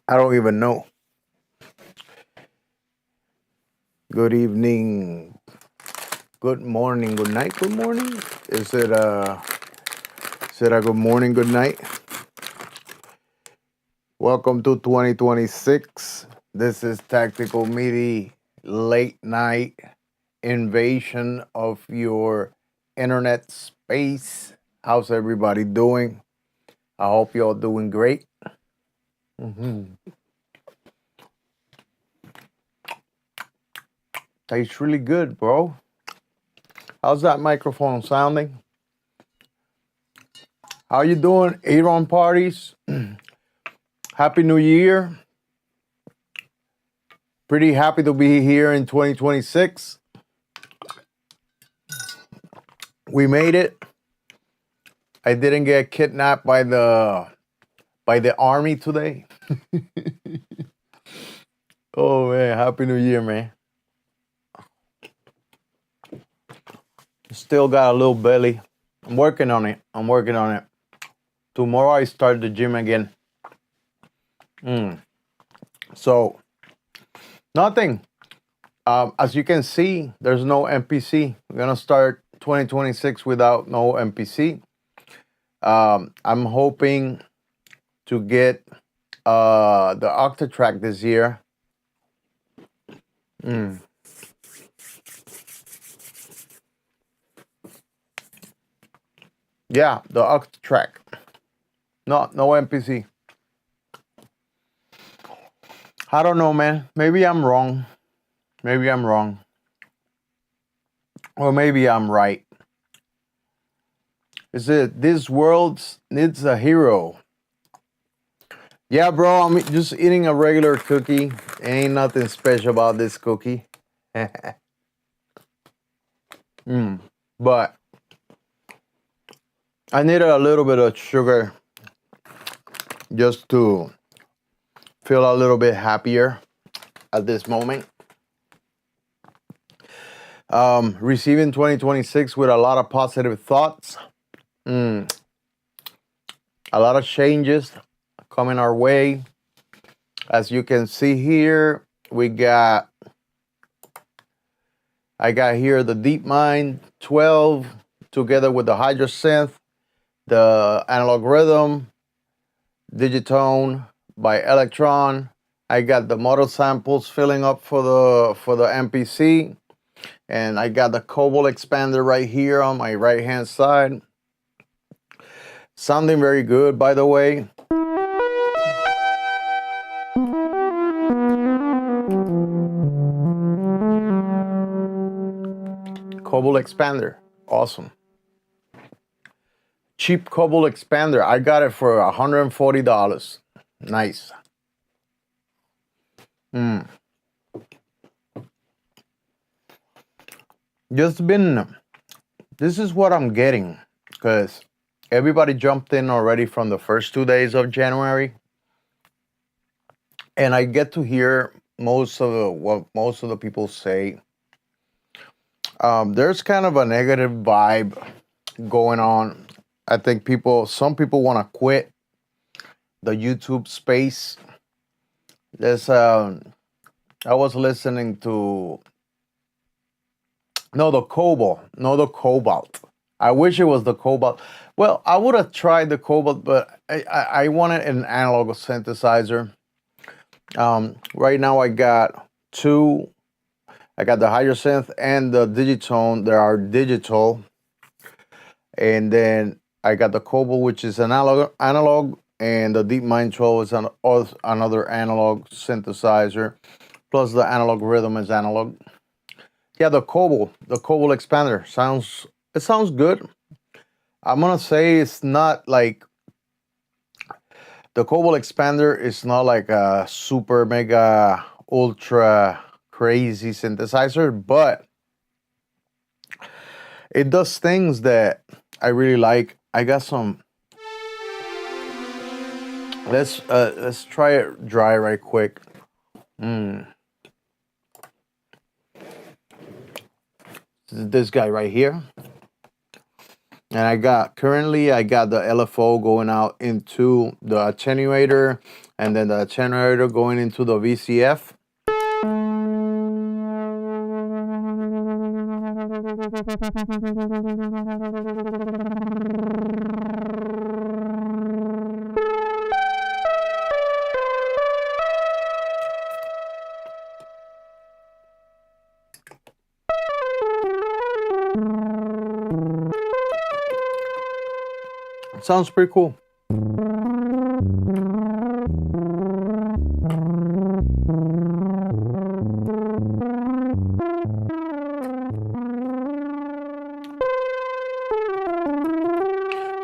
I don't even know. Good evening, good morning, good night, good morning. Is it a good morning, good night? Welcome to 2026. This is Tactical Meaty late night invasion of your internet space. How's everybody doing? I hope you're all doing great. Tastes really good, bro. How's that microphone sounding? How you doing? Aaron parties. Happy New Year. Pretty happy to be here in 2026. We made it. I didn't get kidnapped by the army today. Oh man, happy New Year, man. Still got a little belly. I'm working on it. Tomorrow I start the gym again. So nothing. As you can see, there's no NPC. We're gonna start 2026 without no NPC. I'm hoping to get the Octatrack this year. Yeah, the Octatrack. No NPC. I don't know, man. Maybe I'm wrong. Or maybe I'm right. Is it this world needs a hero? Yeah, bro, I'm just eating a regular cookie. Ain't nothing special about this cookie. But I needed a little bit of sugar just to feel a little bit happier at this moment. Receiving 2026 with a lot of positive thoughts. A lot of changes coming our way. As you can see here, I got here the DeepMind 12 together with the Hydrosynth, the Analog Rhythm, Digitone by Electron. I got the model samples filling up for the MPC, and I got the Cobalt expander right here on my right hand side. Sounding very good, by the way. Cobalt expander, awesome. Cheap Cobalt expander. I got it for $140. Nice. This is what I'm getting, because everybody jumped in already from the first 2 days of January, and I get to hear what most of the people say. There's kind of a negative vibe going on. I think some people want to quit the YouTube space. I was listening to the Cobalt. I wish it was the Cobalt. Well, I would have tried the Cobalt, but I wanted an analog synthesizer. Right now I got two. I got the Hydrosynth and the Digitone. They are digital. And then I got the Cobalt, which is analog, and the DeepMind 12 is another analog synthesizer. Plus the Analog Rhythm is analog. Yeah, the Cobalt expander sounds good. I'm gonna say it's not like the Cobalt expander is not like a super mega ultra crazy synthesizer, but it does things that I really like. I got some. Let's try it dry right quick. This guy right here. And currently I got the LFO going out into the attenuator, and then the attenuator going into the VCF. Sounds pretty cool.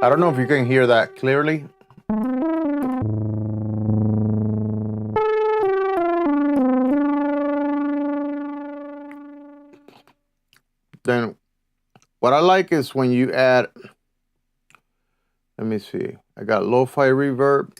I don't know if you can hear that clearly. Then what I like is when you add, let me see, I got lo-fi reverb.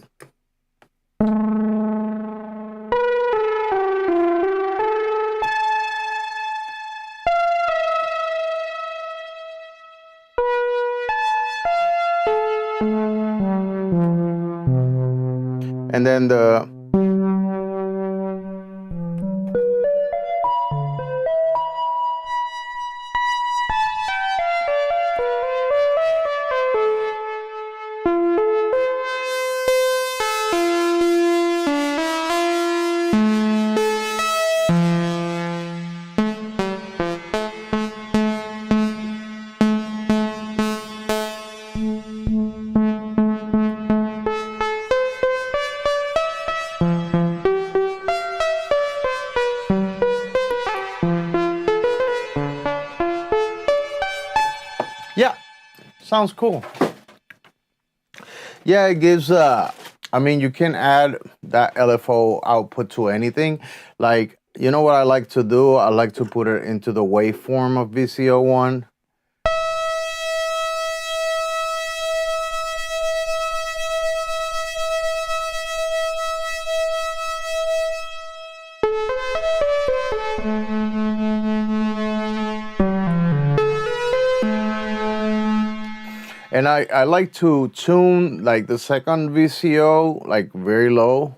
And then yeah, sounds cool. Yeah, it gives, I mean, you can add that LFO output to anything. Like, you know what I like to do? I like to put it into the waveform of VCO1. And I like to tune like the second VCO like very low.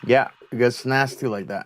Yeah, it gets nasty like that.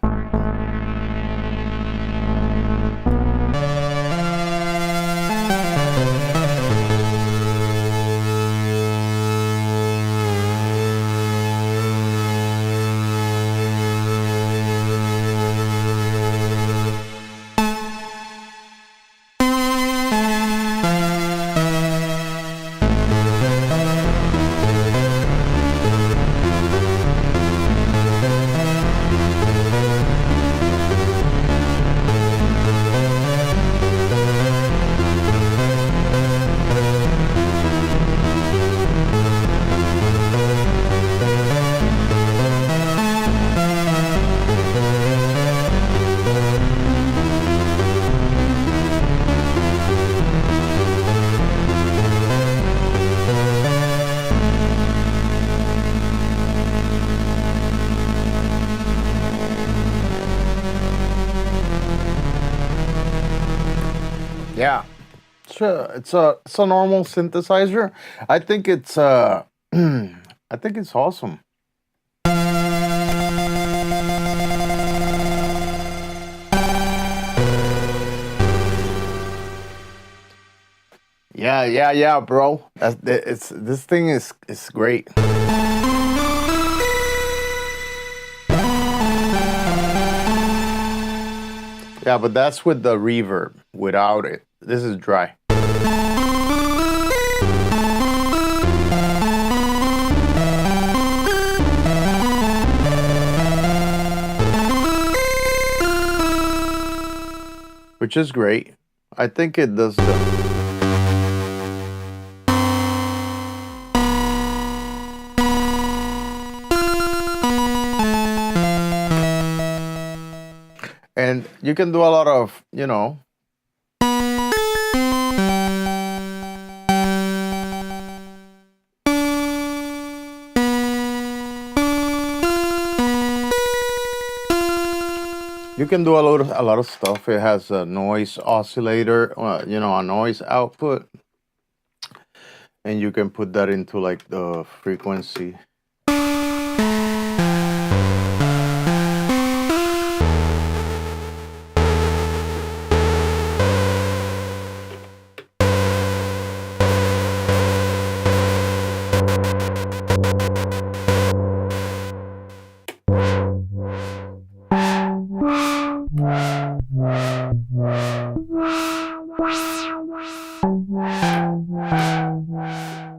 Yeah, it's a normal synthesizer. I think it's I think it's awesome. Yeah, yeah, yeah, bro. It's this thing is great. Yeah, but that's with the reverb. Without it, this is dry. Which is great. I think it does the. And you can do a lot of, you can do a lot of stuff. It has a noise oscillator, a noise output, and you can put that into like the frequency.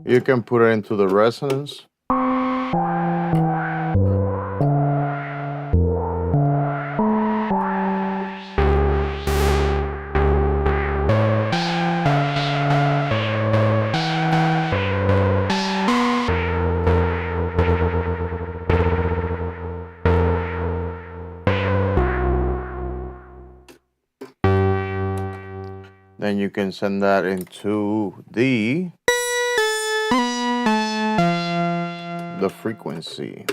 You can put it into the resonance. Then you can send that into the frequency.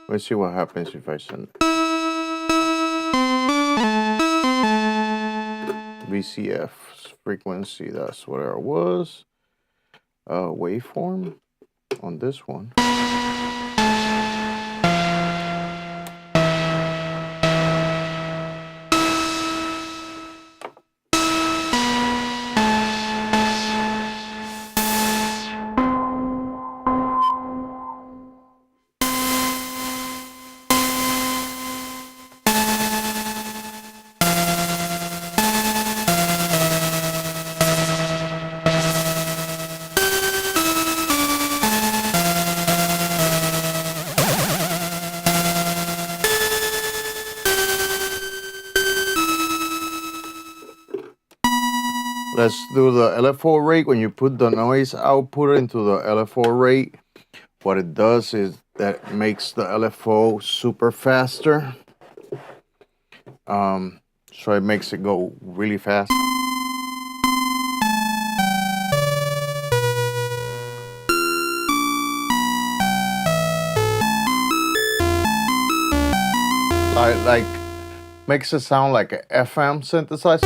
Let's see what happens if I send VCF frequency. That's what it was. Waveform on this one. Let's do the LFO rate. When you put the noise output into the LFO rate, what it does is that makes the LFO super faster. So it makes it go really fast. Like makes it sound like a FM synthesizer.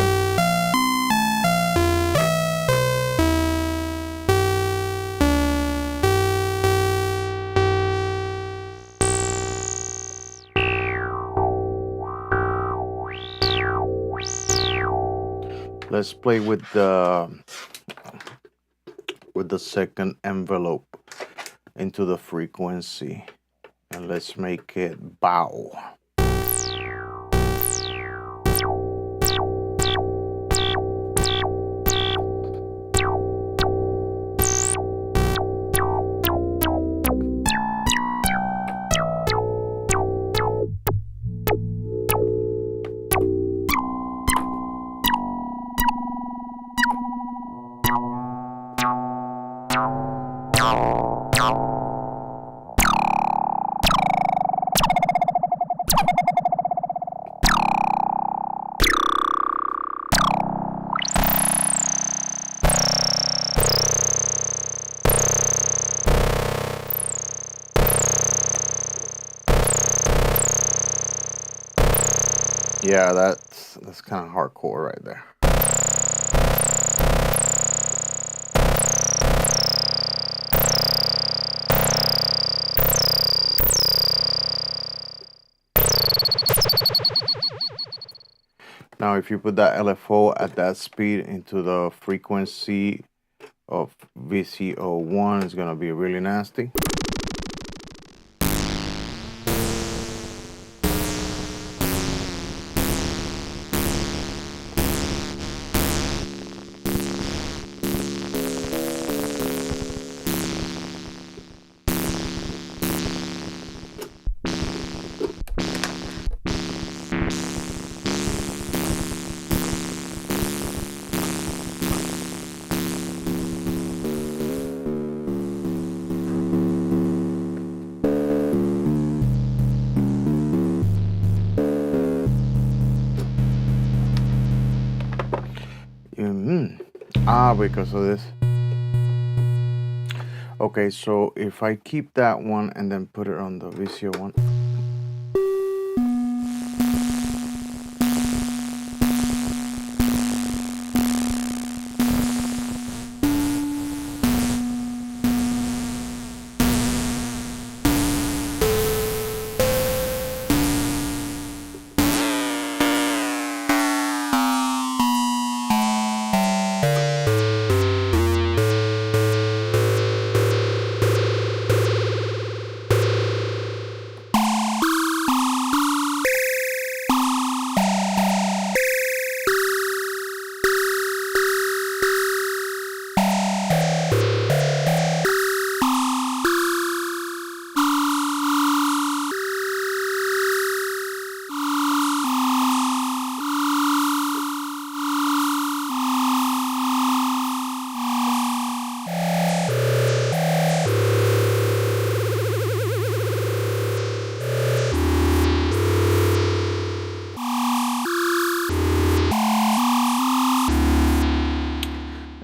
Let's play with the second envelope into the frequency, and let's make it bow. Yeah, that's kind of hardcore right there. Now, if you put that LFO at that speed into the frequency of VCO1, it's gonna be really nasty. Because of this. Okay, so if I keep that one and then put it on the VCO1.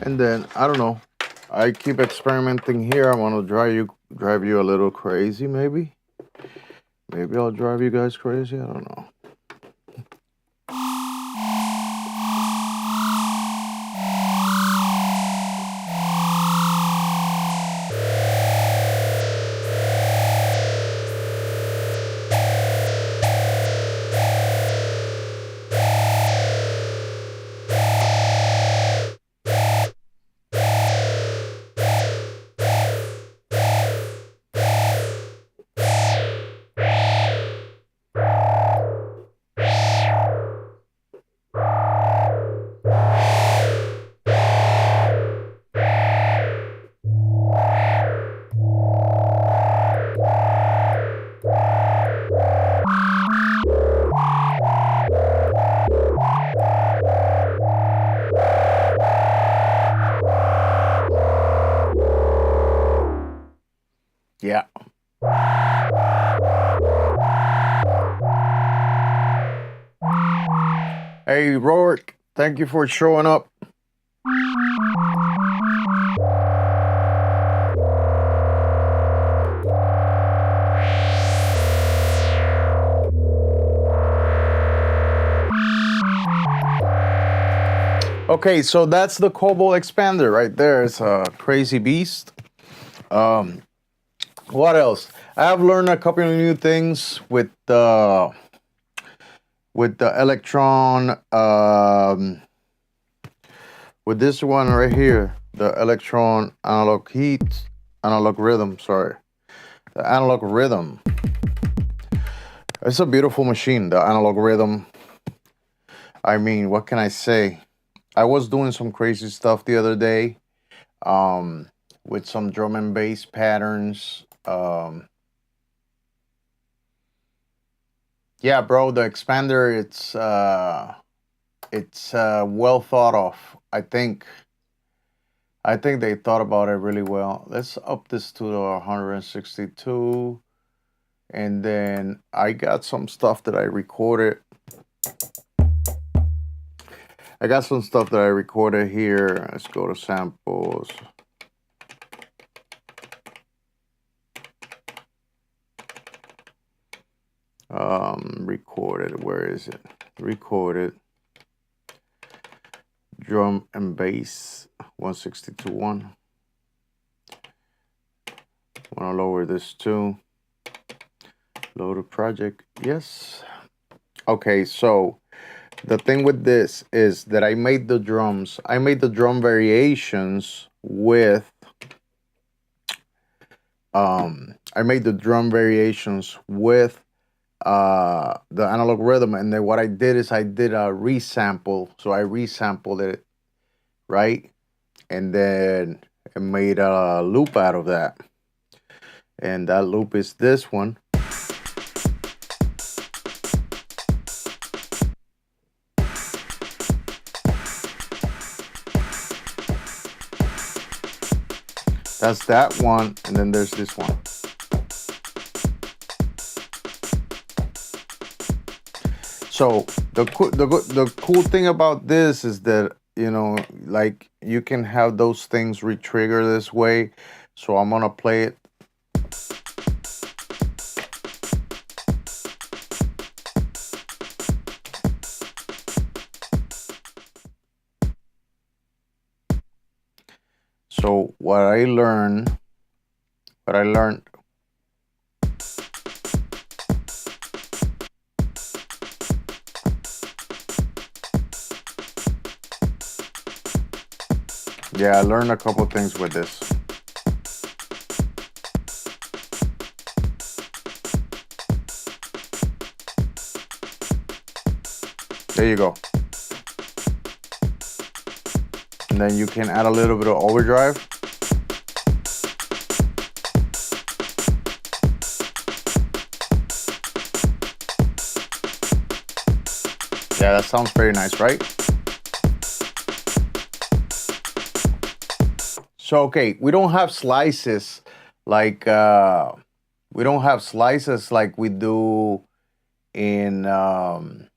And then I don't know. I keep experimenting here. I want to drive you a little crazy, maybe. Maybe I'll drive you guys crazy. I don't know. Yeah. Hey, Rorik, thank you for showing up. Okay, so that's the Cobalt Expander right there. It's a crazy beast. What else? I have learned a couple of new things with the Electron. With this one right here, the Electron analog rhythm. Sorry, the analog rhythm. It's a beautiful machine. The analog rhythm. I mean, what can I say? I was doing some crazy stuff the other day, with some drum and bass patterns. Yeah, bro, the expander, it's well thought of. I think they thought about it really well. Let's up this to the 162, and then I got some stuff that I recorded. I got some stuff that I recorded here. Let's go to samples. Recorded. Where is it? recorded, drum and bass 162.1. Want to lower this too. Load a project, yes. Okay, so the thing with this is that I made the drums. I made the drum variations with the analog rhythm, and then what I did is I did a resample. So I resampled it, right? And then I made a loop out of that. And that loop is this one. That's that one, and then there's this one. So the cool thing about this is that, you know, like you can have those things re-trigger this way. So I'm gonna play it. So what I learned. Yeah, I learned a couple things with this. There you go. And then you can add a little bit of overdrive. Yeah, that sounds very nice, right? So, okay, we don't have slices like we do in the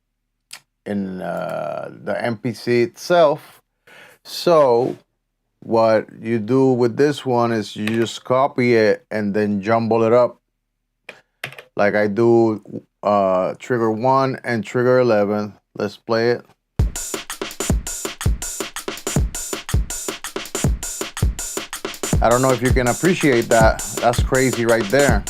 MPC itself. So what you do with this one is you just copy it and then jumble it up. Like I do trigger 1 and trigger 11. Let's play it. I don't know if you can appreciate that. That's crazy right there.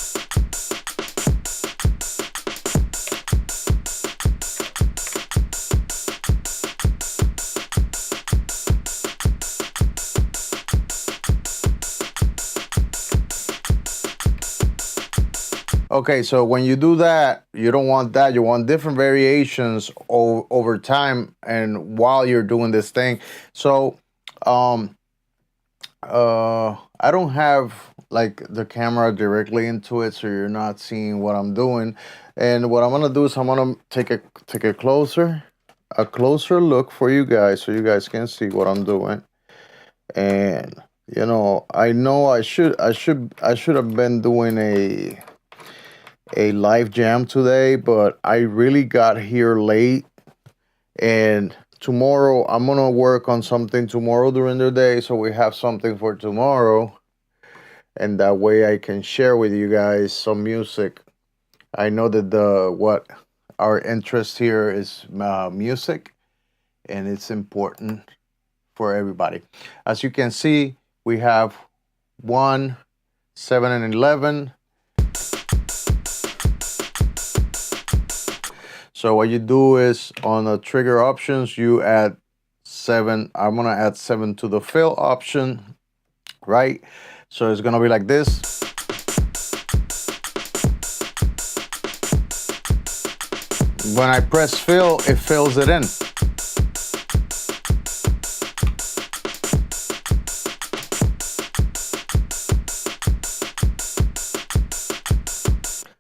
Okay, so when you do that, you don't want that. You want different variations over time and while you're doing this thing. So, I don't have like the camera directly into it, so you're not seeing what I'm doing. And what I'm gonna do is I'm gonna take a closer look for you guys, so you guys can see what I'm doing. And you know I should have been doing a live jam today, but I really got here late, and tomorrow I'm gonna work on something tomorrow during the day, so we have something for tomorrow, and that way I can share with you guys some music. I know that what our interest here is music, and it's important for everybody. As you can see, we have 1, 7, and 11. So what you do is on the trigger options, you add 7. I'm gonna add 7 to the fill option, right? So it's gonna be like this. When I press fill, it fills it in.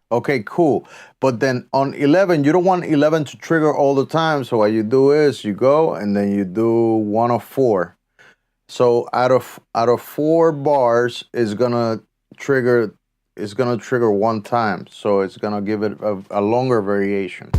Okay, cool. But then on 11, you don't want 11 to trigger all the time. So what you do is you go and then you do 1 of 4. So out of 4 bars is gonna trigger 1 time. So it's gonna give it a longer variation.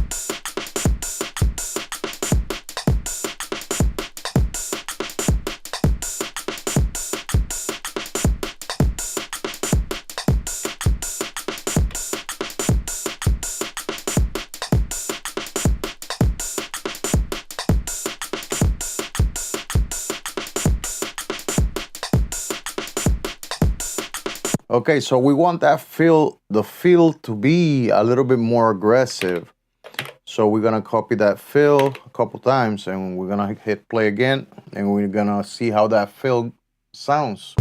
Okay, so we want that the fill to be a little bit more aggressive. So we're gonna copy that fill a couple times and we're gonna hit play again and we're gonna see how that fill sounds.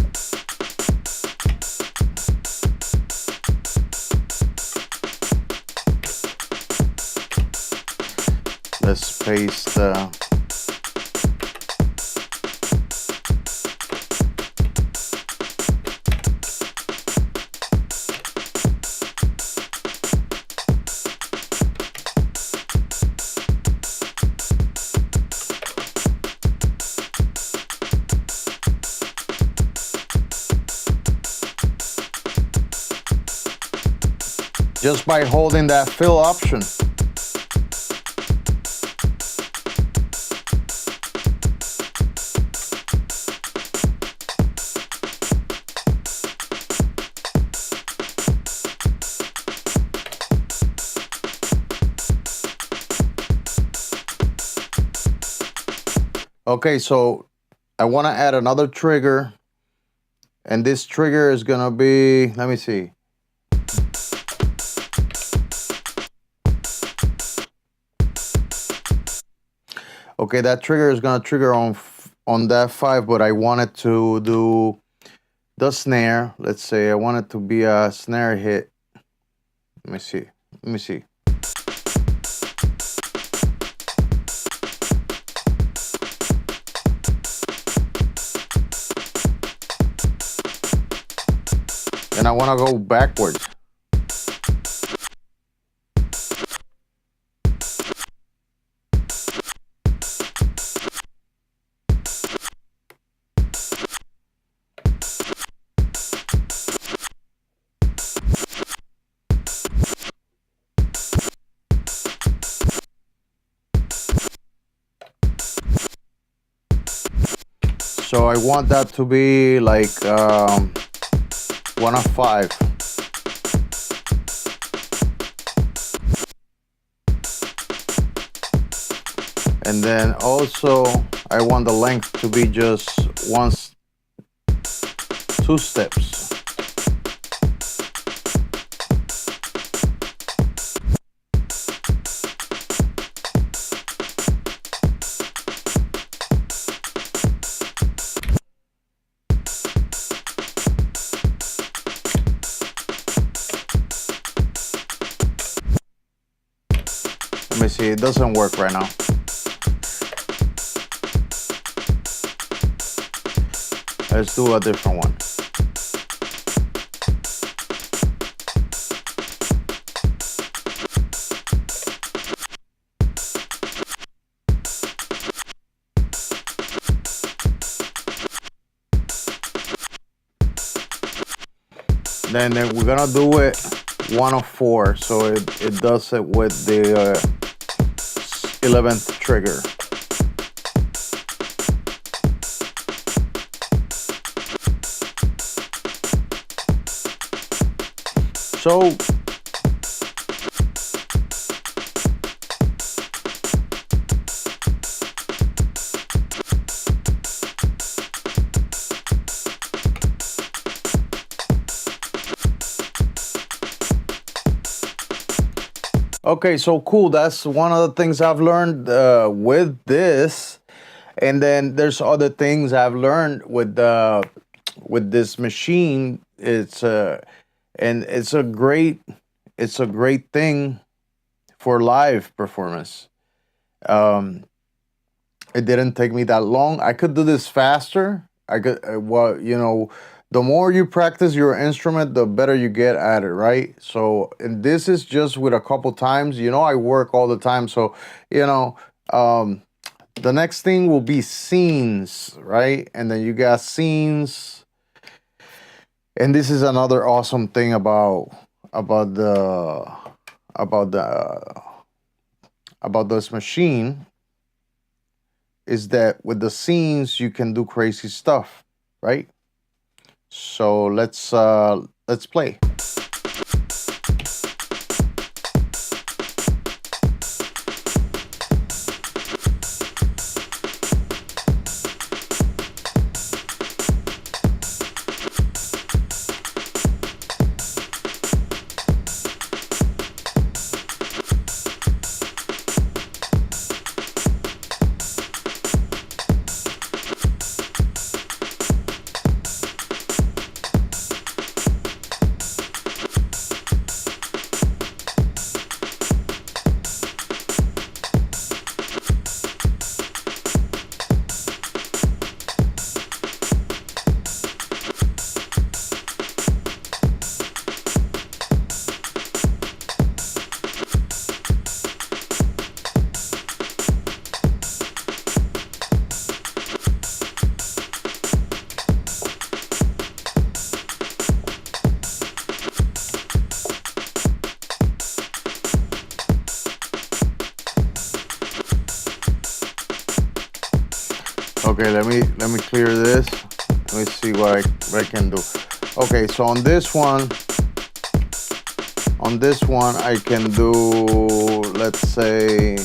Let's paste just by holding that fill option. Okay, so I want to add another trigger, and this trigger is gonna be, let me see. Okay, that trigger is gonna trigger on that 5, but I wanted to do the snare. Let's say I want it to be a snare hit. Let me see. Let me see. And I want to go backwards. So I want that to be like 1 of 5. And then also I want the length to be just 2 steps. Let me see, it doesn't work right now. Let's do a different one. Then we're gonna do it 1 of 4, so it does it with the 11th trigger. So okay, so cool. That's one of the things I've learned with this, and then there's other things I've learned with this machine. It's and it's a great thing for live performance. It didn't take me that long. I could do this faster. I could the more you practice your instrument, the better you get at it, right? So, and this is just with a couple times. I work all the time, so the next thing will be scenes, right? And then you got scenes, and this is another awesome thing about this machine, is that with the scenes you can do crazy stuff, right? So let's play. Okay, let me clear this. Let me see what I can do. Okay, so on this one I can do, let's say,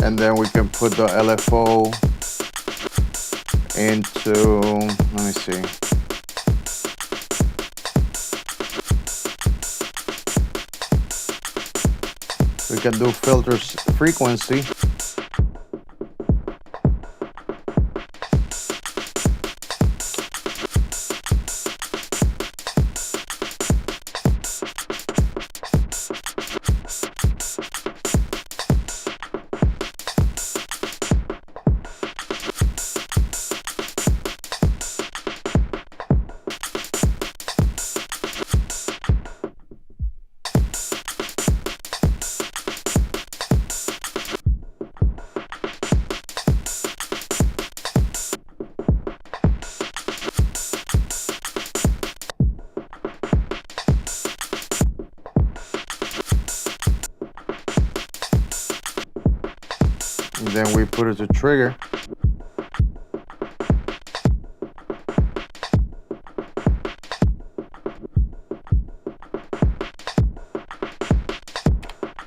and then we can put the LFO into, let me see. We can do filters frequency. And then we put it to trigger.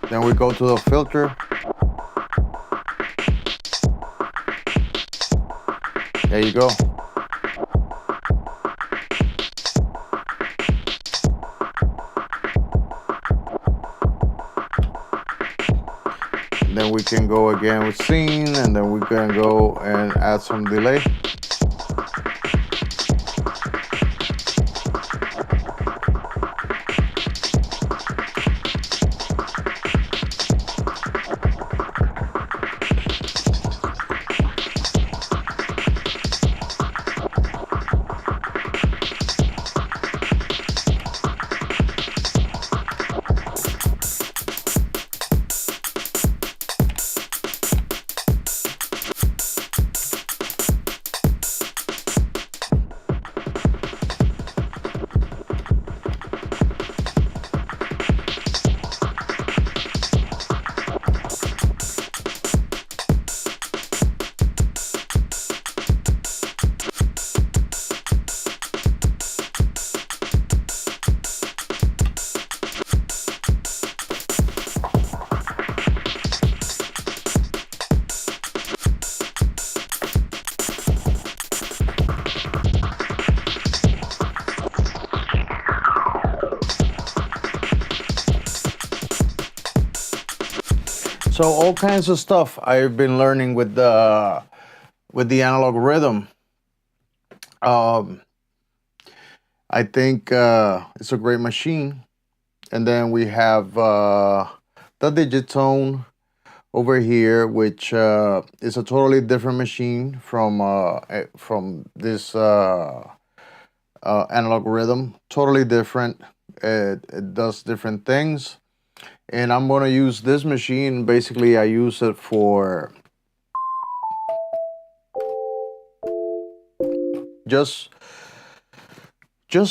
Then we go to the filter. There you go. Then we can go again with scene, and then we can go and add some delay. So all kinds of stuff I've been learning with the analog rhythm. I think it's a great machine. And then we have the Digitone over here, which is a totally different machine from this analog rhythm. Totally different. It does different things. And I'm going to use this machine. Basically, I use it for just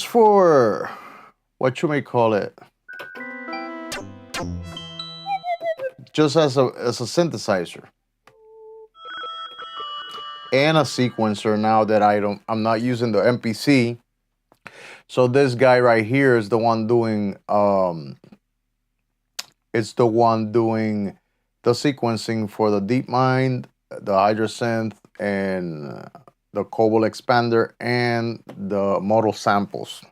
for, what you may call it, just as a synthesizer and a sequencer. Now that I'm not using the MPC. So this guy right here is the one doing it's the one doing the sequencing for the DeepMind, the Hydrasynth, and the Cobalt Expander, and the modal samples.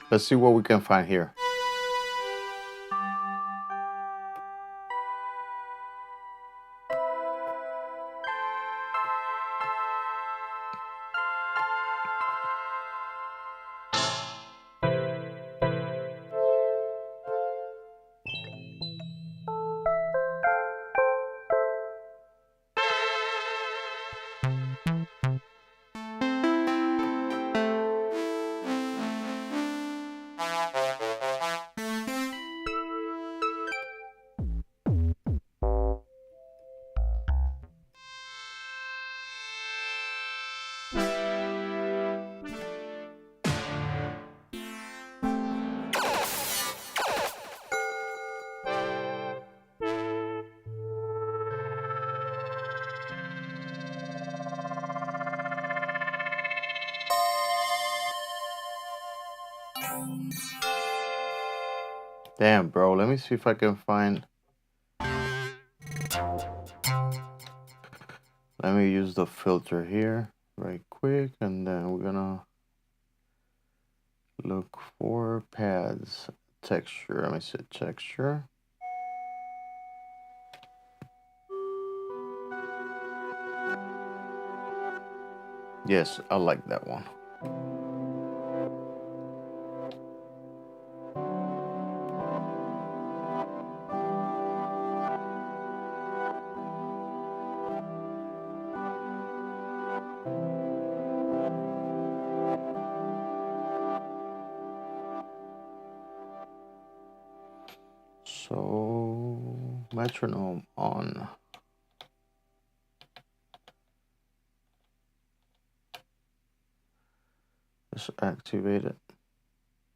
Let's see what we can find here. Damn, bro. Let me see if I can find. Let me use the filter here right quick, and then we're gonna look for pads. Texture. Let me see texture. Yes, I like that one. So, metronome on. Let's activate it.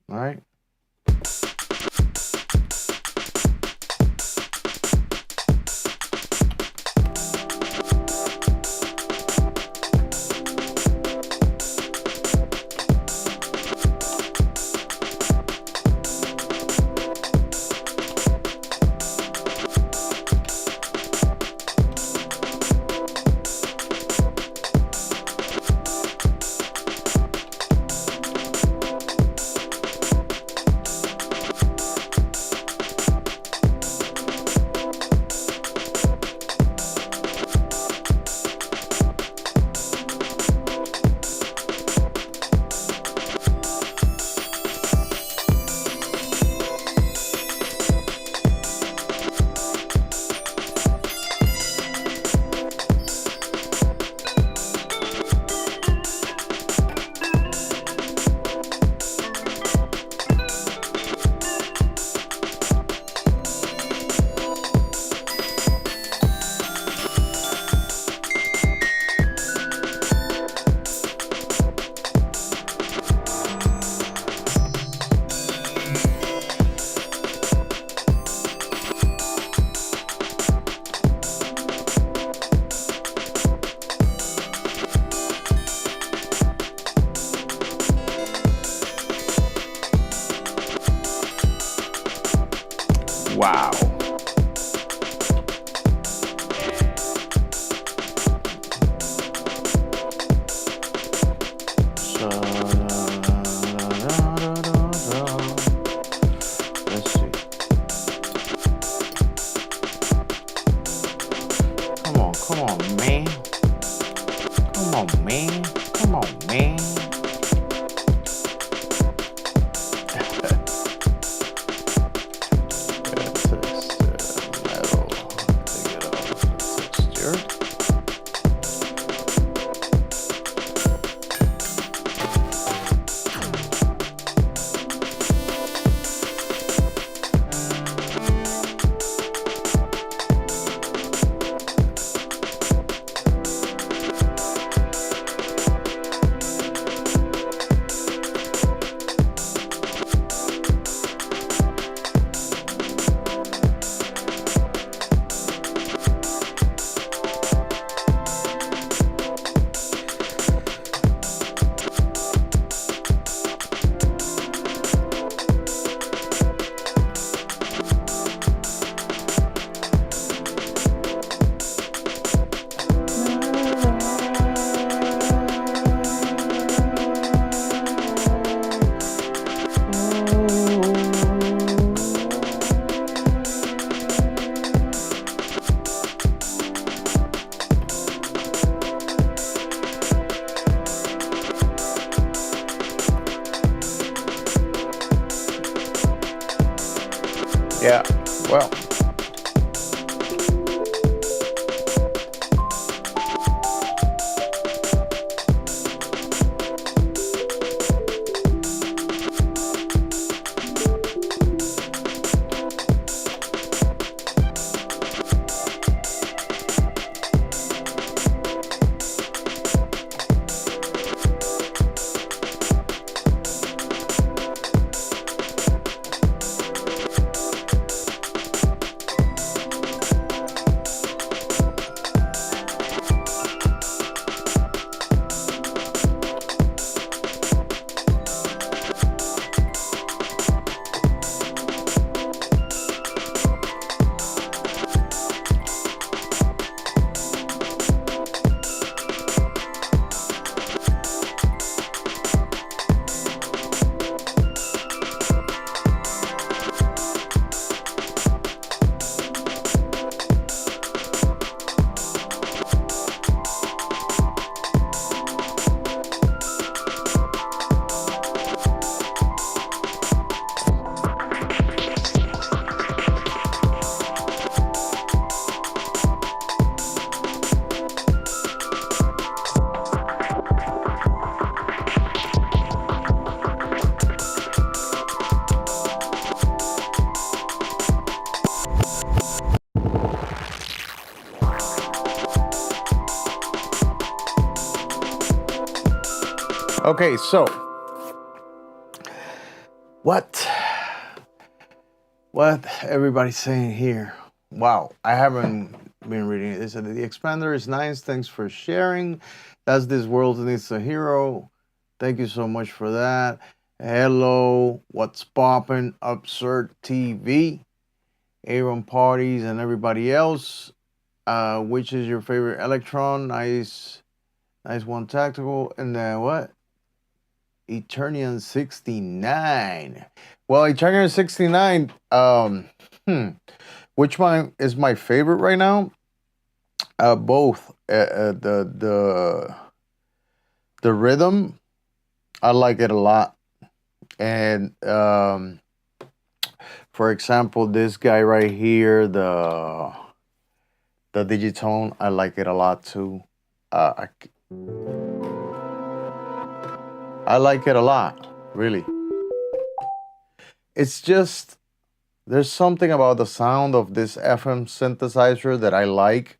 All right. Wow. Let's see. Come on, man. Come on, man. Come on, man. Okay, so what everybody's saying here? Wow, I haven't been reading it. They said the expander is nice. Thanks for sharing. That's this world needs a hero. Thank you so much for that. Hello, what's poppin'? Absurd TV, Aaron Parties, and everybody else. Which is your favorite Electron? Nice one, tactical. And then what? Eternian 69. Well, Eternian 69. Which one is my favorite right now? Both. The rhythm, I like it a lot. And for example, this guy right here, the Digitone, I like it a lot too. I like it a lot, really. It's just there's something about the sound of this FM synthesizer that I like.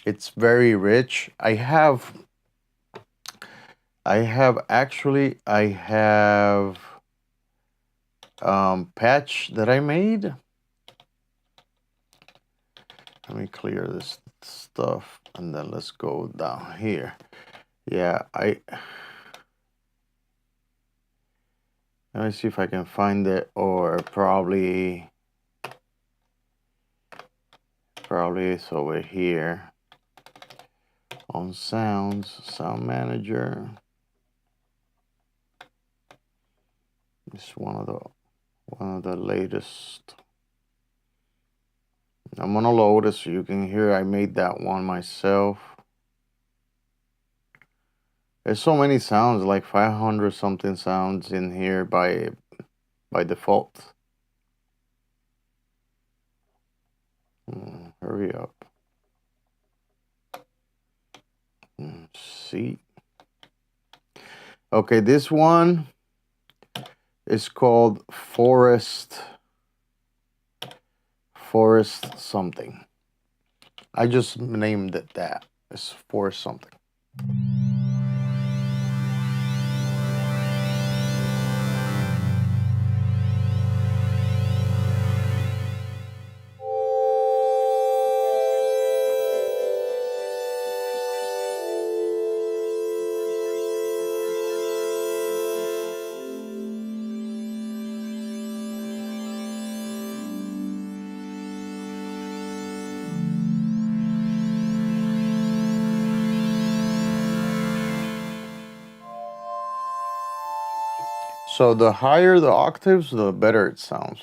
It's very rich. I have patch that I made. Let me clear this stuff and then let's go down here. Yeah, let me see if I can find it, or probably it's over here on sounds, sound manager. It's one of the latest. I'm gonna load it so you can hear I made that one myself. There's so many sounds, like 500 something sounds in here by default. Hurry up. See. Okay, this one is called Forest something. I just named it that. It's Forest something. So the higher the octaves, the better it sounds.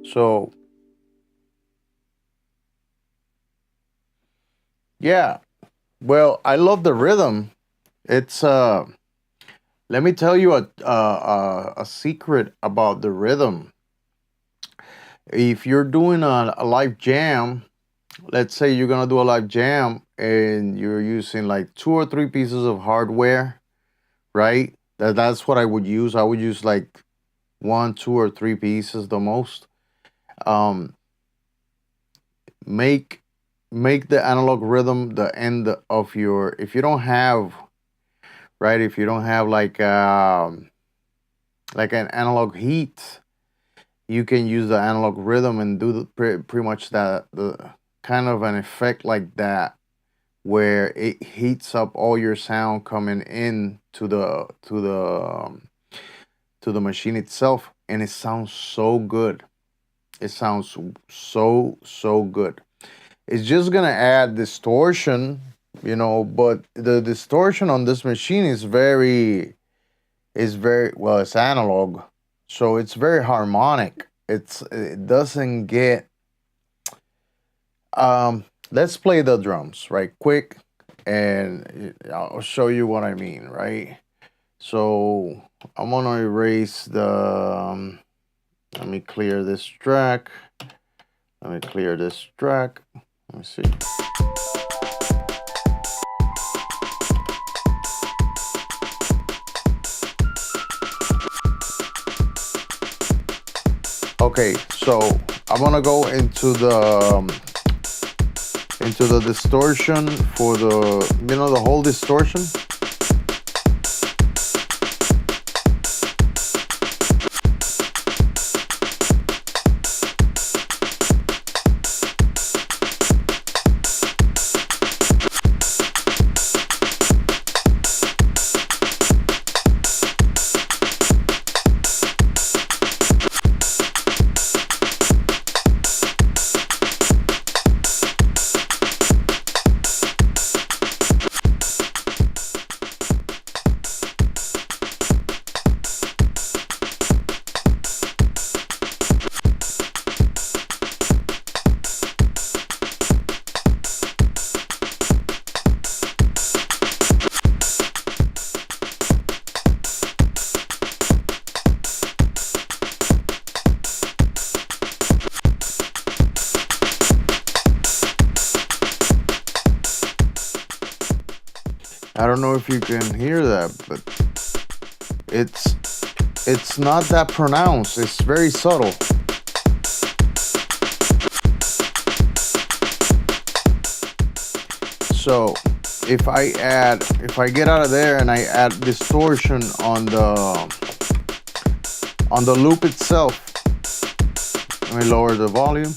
So yeah, well, I love the rhythm. It's let me tell you a secret about the rhythm. If you're doing a live jam, let's say you're gonna do a live jam and you're using like 2 or 3 pieces of hardware, right? That's what I would use. I would use like 1, 2, or 3 pieces the most. Make the analog rhythm the end of your. If you don't have, right, if you don't have like an analog heat, you can use the analog rhythm and do pretty much that, the kind of an effect like that, where it heats up all your sound coming in to the machine itself, and it sounds so good. It sounds so good. It's just gonna add distortion, but the distortion on this machine is very well, it's analog, so it's very harmonic. It doesn't get let's play the drums right quick, and I'll show you what I mean, right? So I'm gonna erase the let me clear this track. Let me clear this track. Let me see. Okay, so I'm gonna go into the distortion for the whole distortion. I don't know if you can hear that, but it's it's not that pronounced. It's very subtle. So if I get out of there and I add distortion on the loop itself, let me lower the volume.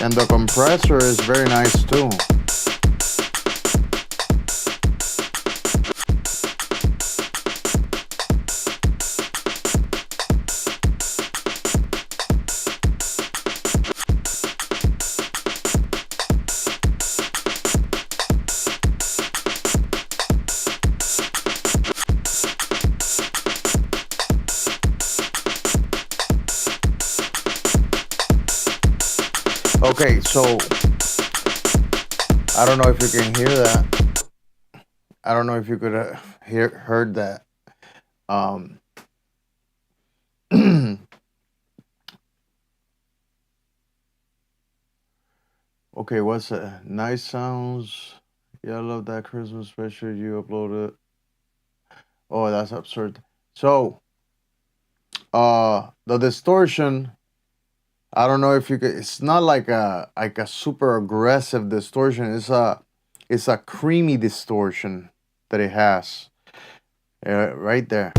And the compressor is very nice too. Okay, so I don't know if you can hear that. I don't know if you could heard that. Um, okay, what's that? Nice sounds. Yeah, I love that Christmas special you uploaded. Oh, that's absurd. So, the distortion. I don't know if you could. It's not like a super aggressive distortion. It's a creamy distortion that it has right there.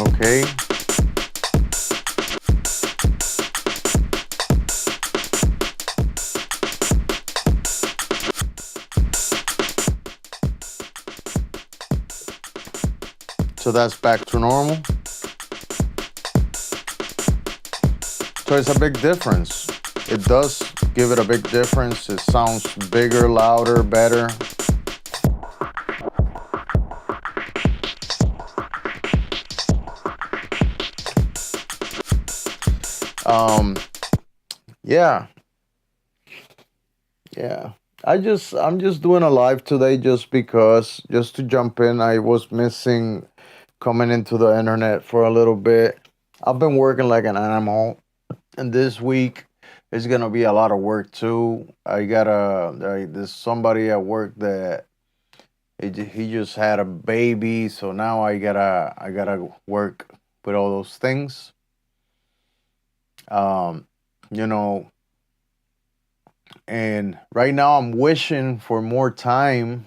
Okay. So that's back to normal. So it's a big difference. It does give it a big difference. It sounds bigger, louder, better. Um, yeah, yeah. I'm just doing a live today just because, just to jump in. I was missing coming into the internet for a little bit. I've been working like an animal, and this week is gonna be a lot of work too. There's somebody at work that he just had a baby, so now I gotta work with all those things. Um, you know, and right now I'm wishing for more time,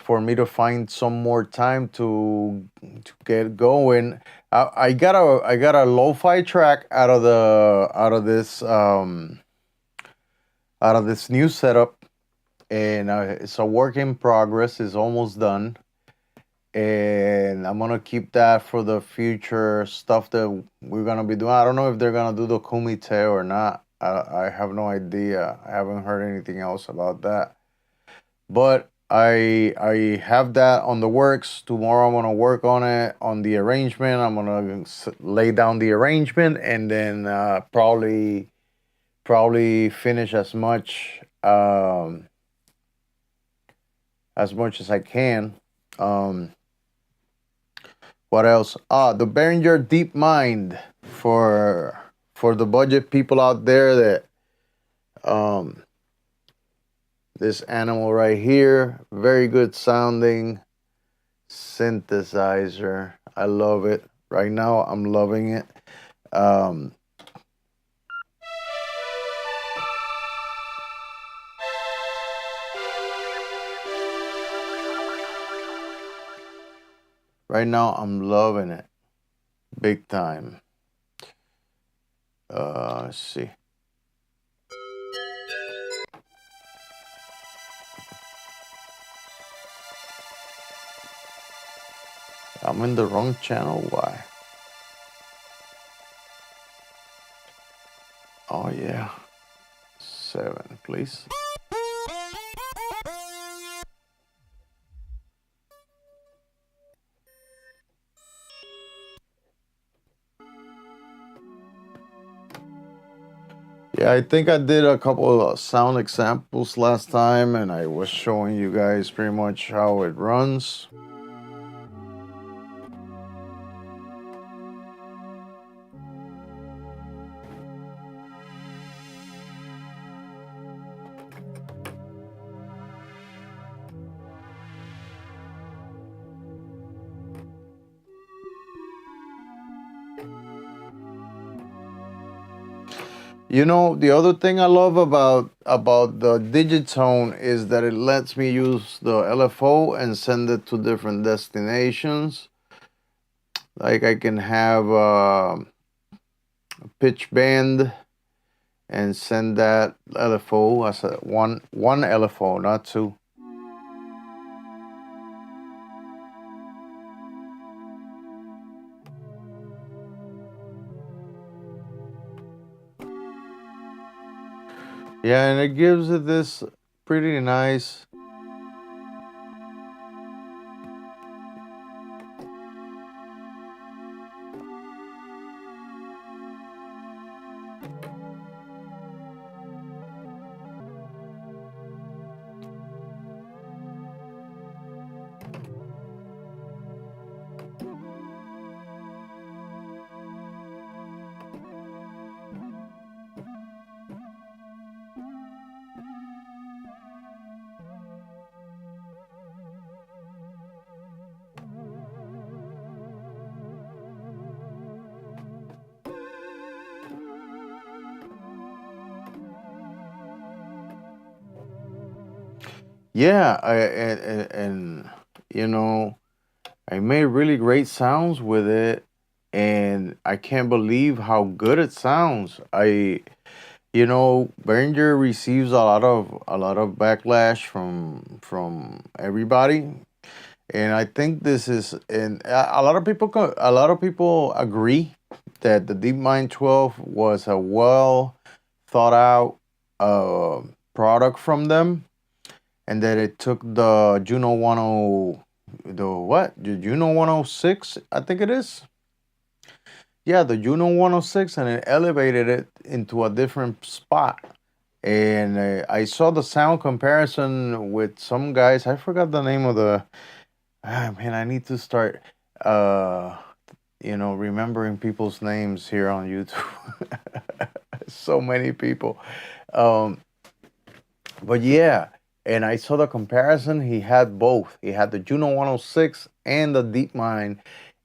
for me to find some more time to get going. I got a lo-fi track out of this new setup, and it's a work in progress. It's almost done, and I'm gonna keep that for the future stuff that we're gonna be doing. I don't know if they're gonna do the kumite or not. I have no idea. I haven't heard anything else about that. But I have that on the works. Tomorrow I'm gonna work on it, on the arrangement. I'm gonna lay down the arrangement, and then probably finish as much as I can. Um, what else? The Behringer DeepMind for the budget people out there that um this animal right here, very good sounding synthesizer. I love it. Right now, I'm loving it. Um, right now, I'm loving it big time. Let's see. I'm in the wrong channel. Why? Oh, yeah. 7, please. Yeah, I think I did a couple of sound examples last time, and I was showing you guys pretty much how it runs. You know, the other thing I love about the Digitone is that it lets me use the LFO and send it to different destinations. Like I can have a pitch bend and send that LFO as a one LFO, not two. Yeah, and it gives it this pretty nice. Yeah, and you know, I made really great sounds with it, and I can't believe how good it sounds. Behringer receives a lot of backlash from everybody, and I think this is, and a lot of people agree that the DeepMind 12 was a well thought out uh, product from them, and that it took the Juno 10, the what? The Juno 106, I think it is. Yeah, the Juno 106, and it elevated it into a different spot. And I saw the sound comparison with some guys. I forgot the name of the. Ah, man, I need to start, uh, remembering people's names here on YouTube. So many people. Um, but yeah, and I saw the comparison. He had both. He had the Juno 106 and the DeepMind,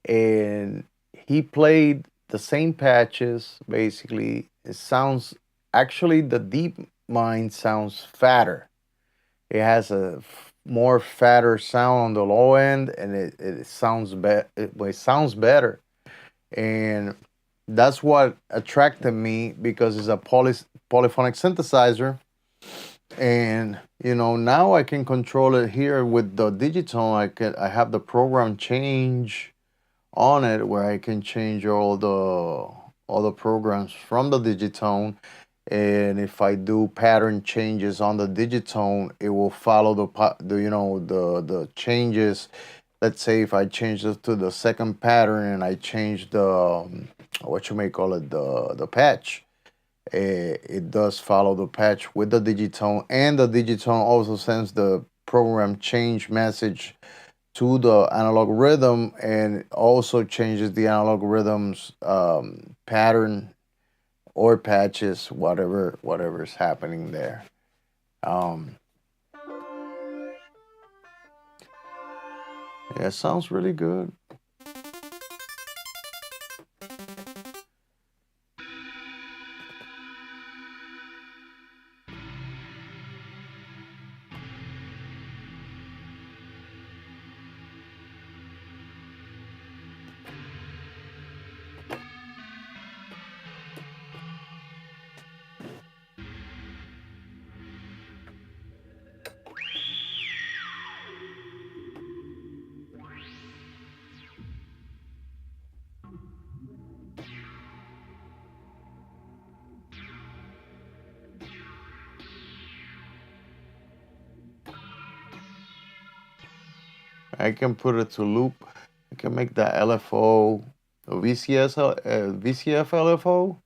and he played the same patches basically. It sounds actually the DeepMind sounds fatter. It has a more fatter sound on the low end, and it sounds it sounds better, and that's what attracted me because it's a polyphonic synthesizer, and now I can control it here with the Digitone. I have the program change on it where I can change all the programs from the Digitone, and if I do pattern changes on the Digitone, it will follow the changes. Let's say if I change this to the second pattern and I change the what you may call it, the patch, it does follow the patch with the Digitone, and the Digitone also sends the program change message to the analog rhythm, and also changes the analog rhythms pattern or patches, whatever is happening there. Um, yeah, it sounds really good. I can put it to loop. I can make the LFO VCF LFO,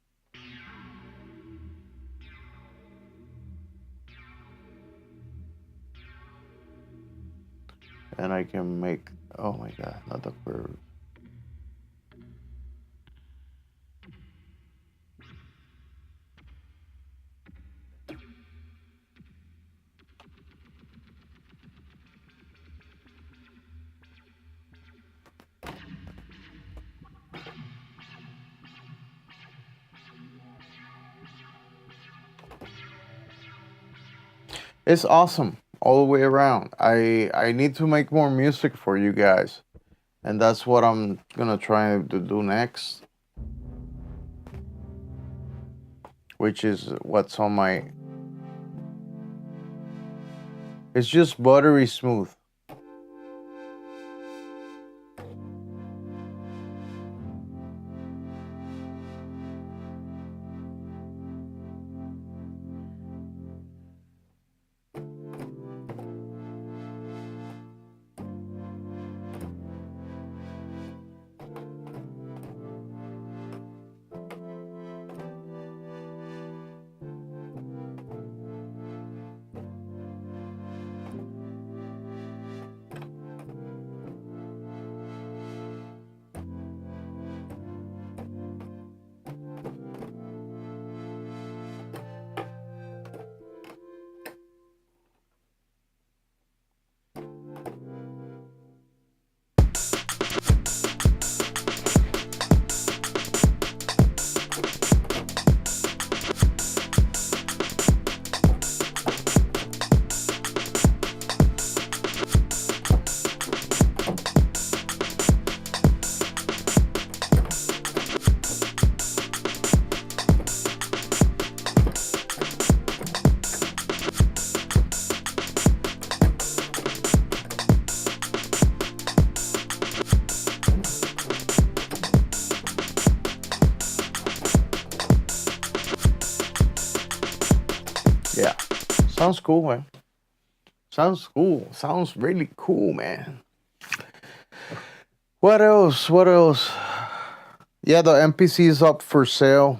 and I can make, oh my god, not the curve. It's awesome all the way around. I need to make more music for you guys, and that's what I'm gonna try to do next, which is what's on my. It's just buttery smooth. Sounds cool, man. Sounds cool. Sounds really cool, man. What else? What else? Yeah, the MPC is up for sale.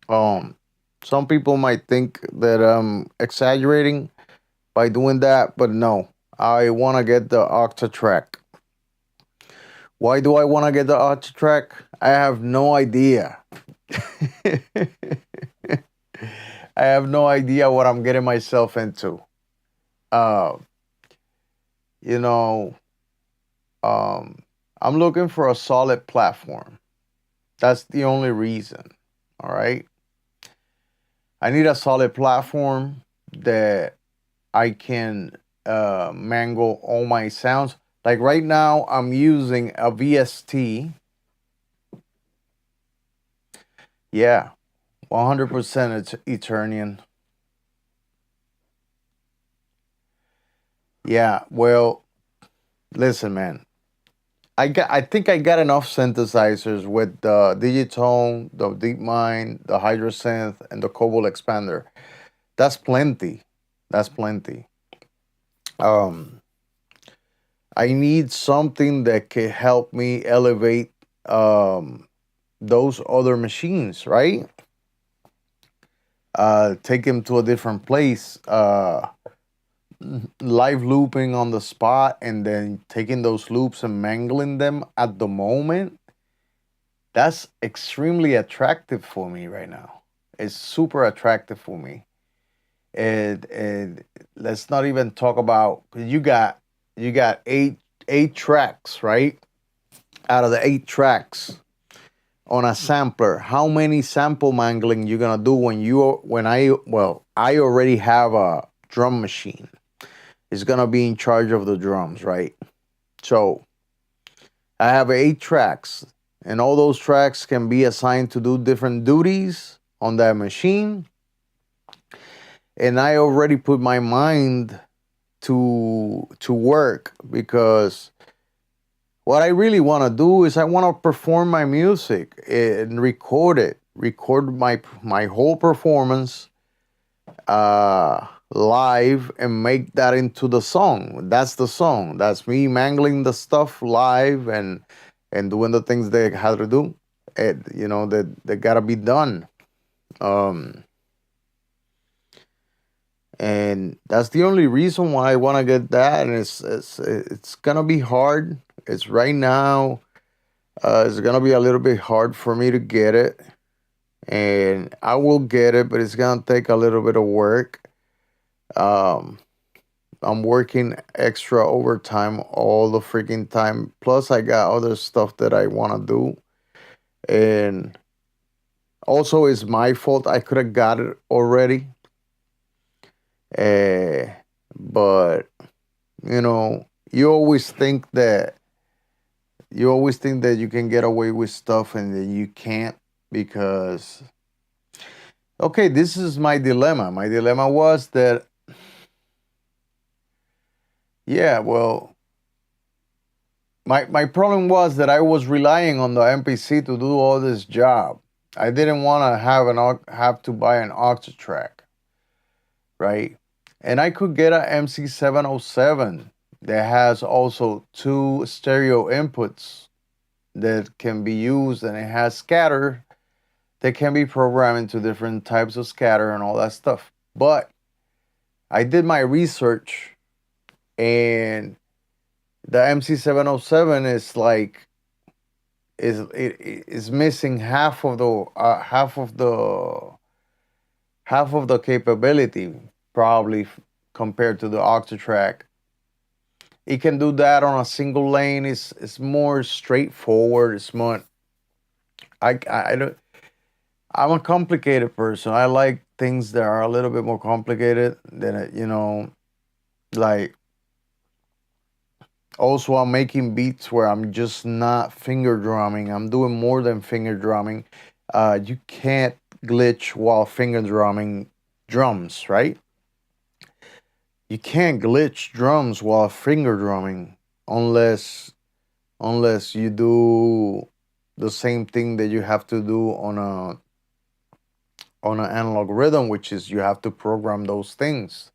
Um, some people might think that I'm exaggerating by doing that, but no. I want to get the Octatrack. Why do I want to get the Octatrack? I have no idea. I have no idea what I'm getting myself into. Uh, you know, um, I'm looking for a solid platform. That's the only reason. All right. I need a solid platform that I can mangle all my sounds. Like right now, I'm using a VST. Yeah, 100% it's Eternian. Yeah, well, listen, man. I think I got enough synthesizers with the Digitone, the DeepMind, the Hydrosynth, and the Cobalt Expander. That's plenty. That's plenty. Um, I need something that can help me elevate those other machines, right? Take them to a different place. Live looping on the spot and then taking those loops and mangling them at the moment. That's extremely attractive for me right now. It's super attractive for me. And let's not even talk about you got eight tracks, right? Out of the eight tracks on a sampler, how many sample mangling you gonna do when I already have a drum machine. It's gonna be in charge of the drums, right? So I have eight tracks, and all those tracks can be assigned to do different duties on that machine. And I already put my mind to work because what I really want to do is I want to perform my music and record my whole performance live and make that into the song. That's the song. That's me mangling the stuff live and doing the things they had to do. That gotta be done. Um, and that's the only reason why I want to get that. And it's gonna be hard. It's right now. It's gonna be a little bit hard for me to get it, and I will get it, but it's gonna take a little bit of work. Um, I'm working extra overtime all the freaking time. Plus, I got other stuff that I want to do, and also it's my fault. I could have got it already, uh, but you know, you always think that you can get away with stuff, and then you can't because okay, this is my dilemma. My dilemma was that yeah, well, my problem was that I was relying on the MPC to do all this job. I didn't want to have to buy an Octatrack, right? And I could get a MC707 that has also two stereo inputs that can be used, and it has scatter that can be programmed into different types of scatter and all that stuff. But I did my research, and the MC707 is missing half of the capability probably compared to the Octatrack. It can do that on a single lane. It's more straightforward. It's more I don't I'm a complicated person. I like things that are a little bit more complicated than like also I'm making beats where I'm just not finger drumming. I'm doing more than finger drumming. You can't glitch while finger drumming drums, right? You can't glitch drums while finger drumming unless you do the same thing that you have to do on an analog rhythm, which is you have to program those things.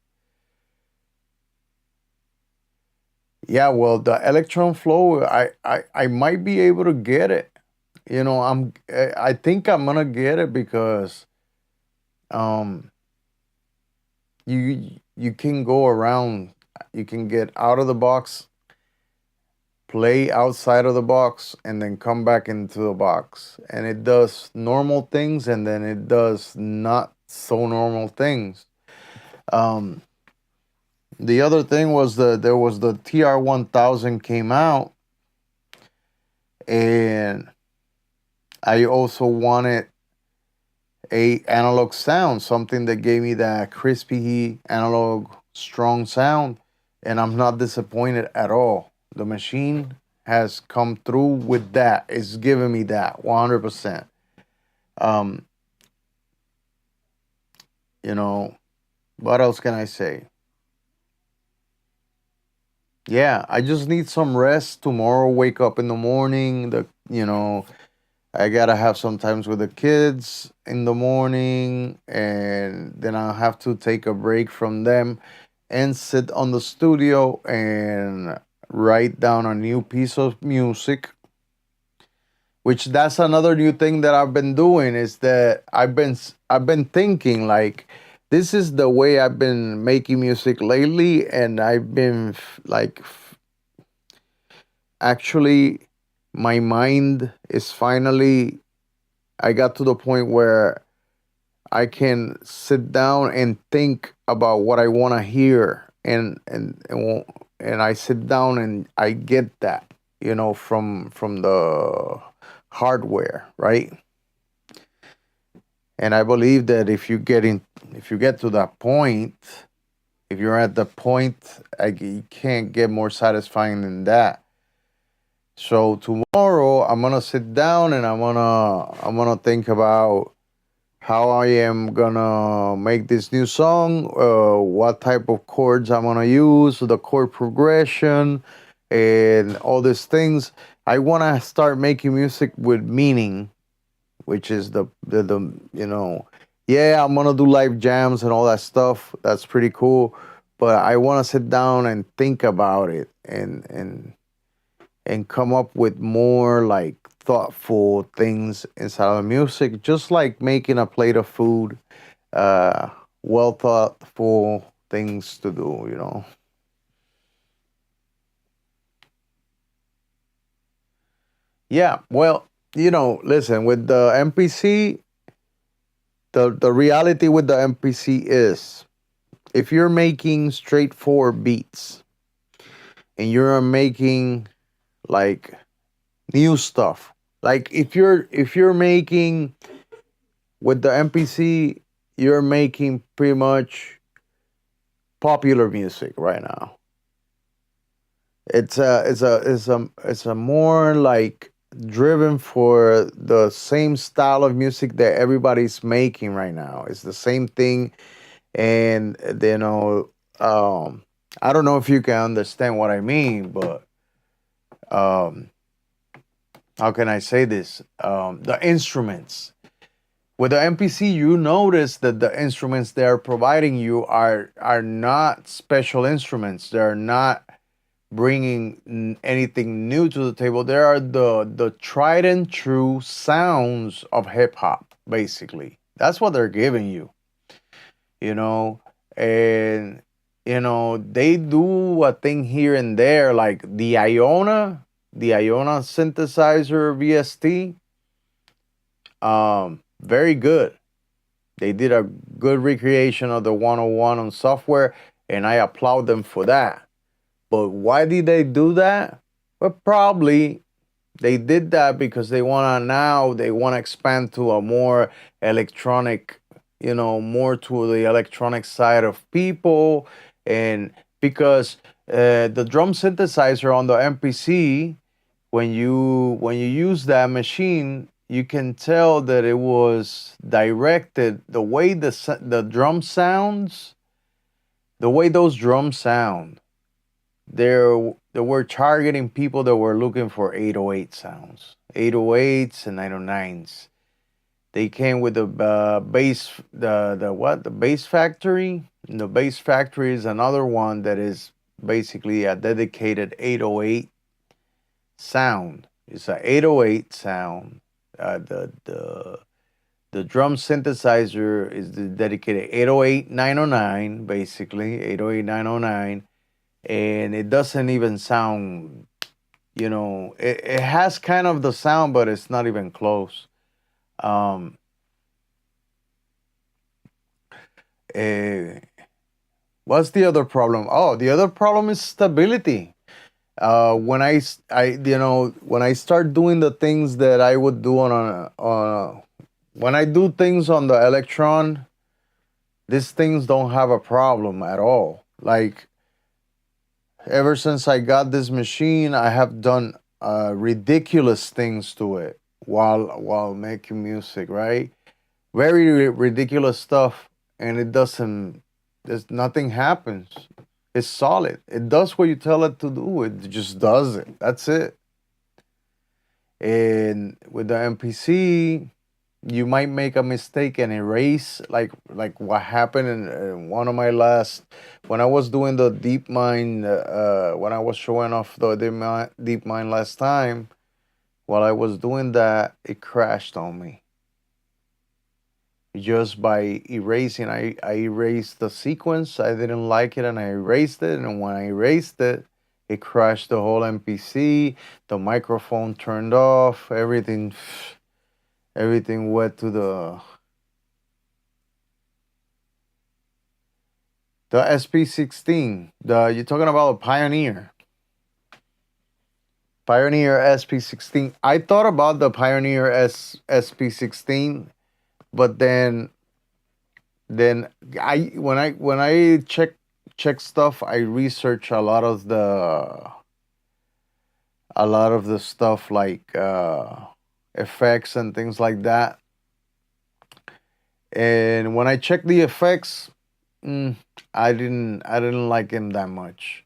Yeah, well, the Electron Flow, I might be able to get it. I think I'm gonna get it because um you can go around, you can get out of the box, play outside of the box, and then come back into the box. And it does normal things, and then it does not so normal things. Um, the other thing was there was the TR-1000 came out, and I also wanted a analog sound, something that gave me that crispy analog strong sound, and I'm not disappointed at all. The machine has come through with that. It's giving me that 100%. Um, you know, what else can I say? Yeah, I just need some rest tomorrow. Wake up in the morning. I gotta have some times with the kids in the morning, and then I'll have to take a break from them and sit on the studio and write down a new piece of music. Which that's another new thing that I've been doing is that I've been thinking like this is the way I've been making music lately, and I've been actually my mind is finally I got to the point where I can sit down and think about what I want to hear, and I sit down and I get that, from the hardware, right? And I believe that if you get to that point, if you're at the point, you can't get more satisfying than that. So tomorrow I'm gonna sit down and I'm gonna think about how I am gonna make this new song, what type of chords I'm gonna use, the chord progression, and all these things. I wanna start making music with meaning, which is yeah, I'm gonna do live jams and all that stuff. That's pretty cool. But I wanna sit down and think about it and come up with more like thoughtful things inside of the music, just like making a plate of food, uh, well thoughtful things to do. Yeah, well, listen, with the MPC, the reality with the MPC is if you're making straightforward beats and you're making like new stuff, like if you're making with the MPC, you're making pretty much popular music right now. It's a more like driven for the same style of music that everybody's making right now. It's the same thing, and um, I don't know if you can understand what I mean, but um, how can I say this? The instruments. With the MPC, you notice that the instruments they are providing you are not special instruments. They're not bringing anything new to the table. They are the tried and true sounds of hip hop, basically. That's what they're giving you, you know, and they do a thing here and there, like the Iona synthesizer VST. Very good. They did a good recreation of the 101 on software, and I applaud them for that. But why did they do that? Well, probably they did that because they want to expand to a more electronic, more to the electronic side of people, and because the drum synthesizer on the MPC, when you use that machine, you can tell that it was directed the way the drum sounds, the way those drums sound. They were targeting people that were looking for 808 sounds, 808s and 909s. They came with the bass, the what? The Bass Factory. And the Bass Factory is another one that is basically a dedicated 808 sound. It's a 808 sound. The drum synthesizer is the dedicated 808 909, basically 808 909, and it doesn't even sound. It has kind of the sound, but it's not even close. Um, eh, what's the other problem? Oh, the other problem is stability. When I start doing the things that I would do when I do things on the Electron, these things don't have a problem at all. Like, ever since I got this machine, I have done ridiculous things to it while making music, right? Very ridiculous stuff, and it doesn't. There's nothing happens. It's solid. It does what you tell it to do. It just does it. That's it. And with the MPC, you might make a mistake and erase, like what happened in one of my last, when I was doing the DeepMind, when I was showing off the DeepMind last time. While I was doing that, it crashed on me just by erasing. I erased the sequence. I didn't like it, and I erased it. And when I erased it, it crashed the whole MPC. The microphone turned off. Everything went to the SP16. You're talking about a Pioneer SP16. I thought about the Pioneer SP16, but then when I check stuff, I research a lot of the stuff, like effects and things like that. And when I check the effects, I didn't like him that much.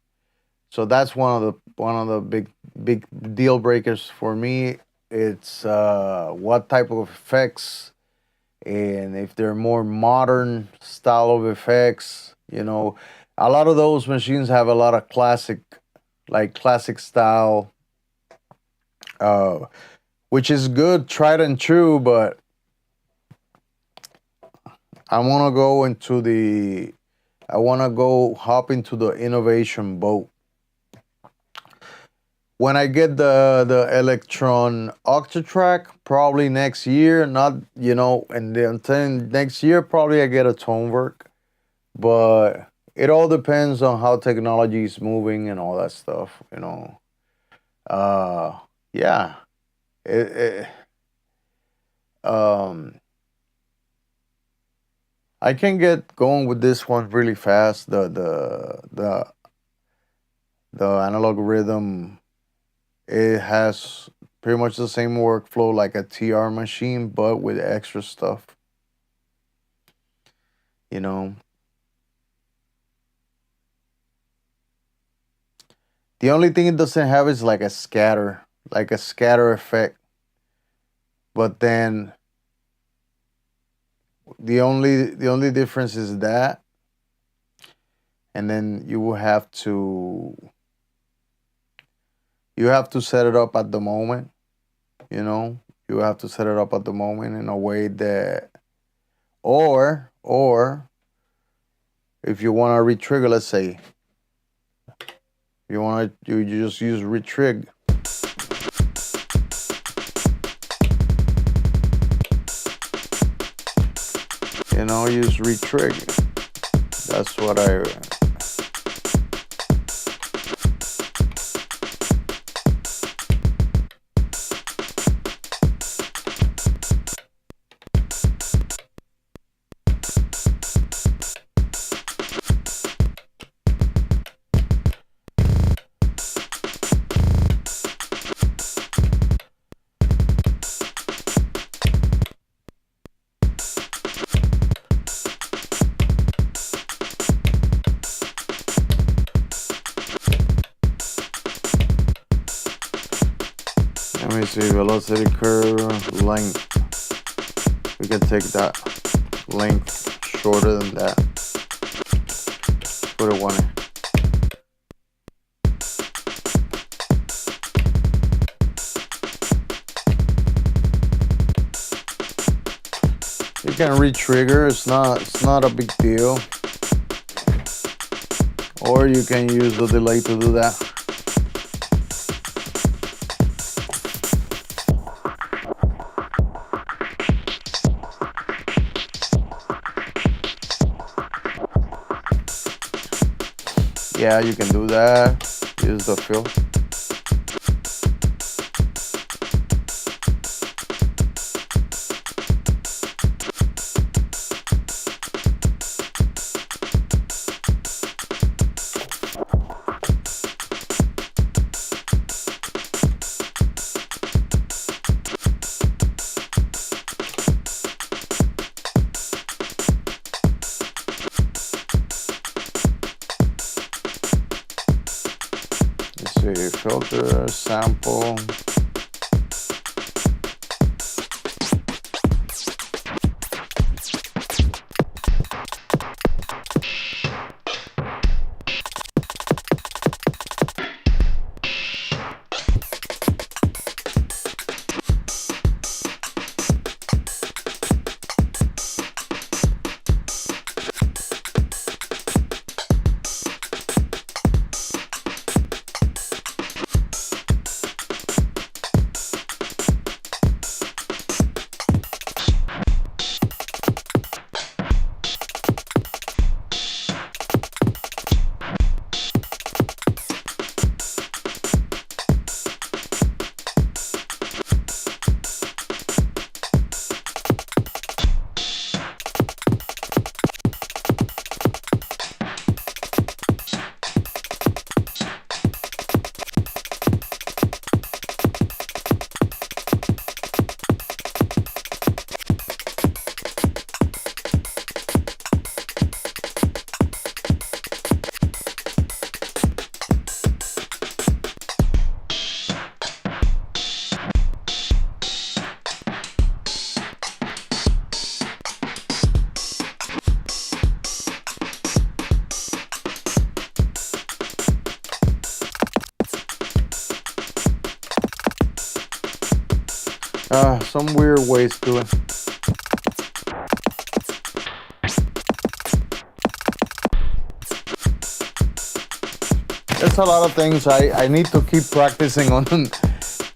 So that's one of the big deal breakers for me. It's what type of effects, and if they're more modern style of effects. A lot of those machines have a lot of classic style, which is good, tried and true. But I want to go hop into the innovation boat. When I get the Electron Octatrack, probably next year, not, and then next year, probably I get a Tonewerk. But it all depends on how technology is moving and all that stuff, Yeah. Um, I can get going with this one really fast. The Analog Rhythm, it has pretty much the same workflow like a TR machine, but with extra stuff. The only thing it doesn't have is like a scatter effect. But then the only difference is that, and then you have to set it up at the moment. You have to set it up at the moment in a way that, or if you want to retrigger, let's say, you just use retrig. Use retrig. That's what let me see, velocity curve, length. We can take that length shorter than that. Put it one. can re-trigger. It's not a big deal. Or you can use the delay to do that. Yeah, you can do that. Use the fill. Let's see, filter, sample. Some weird ways to it. There's a lot of things I need to keep practicing on.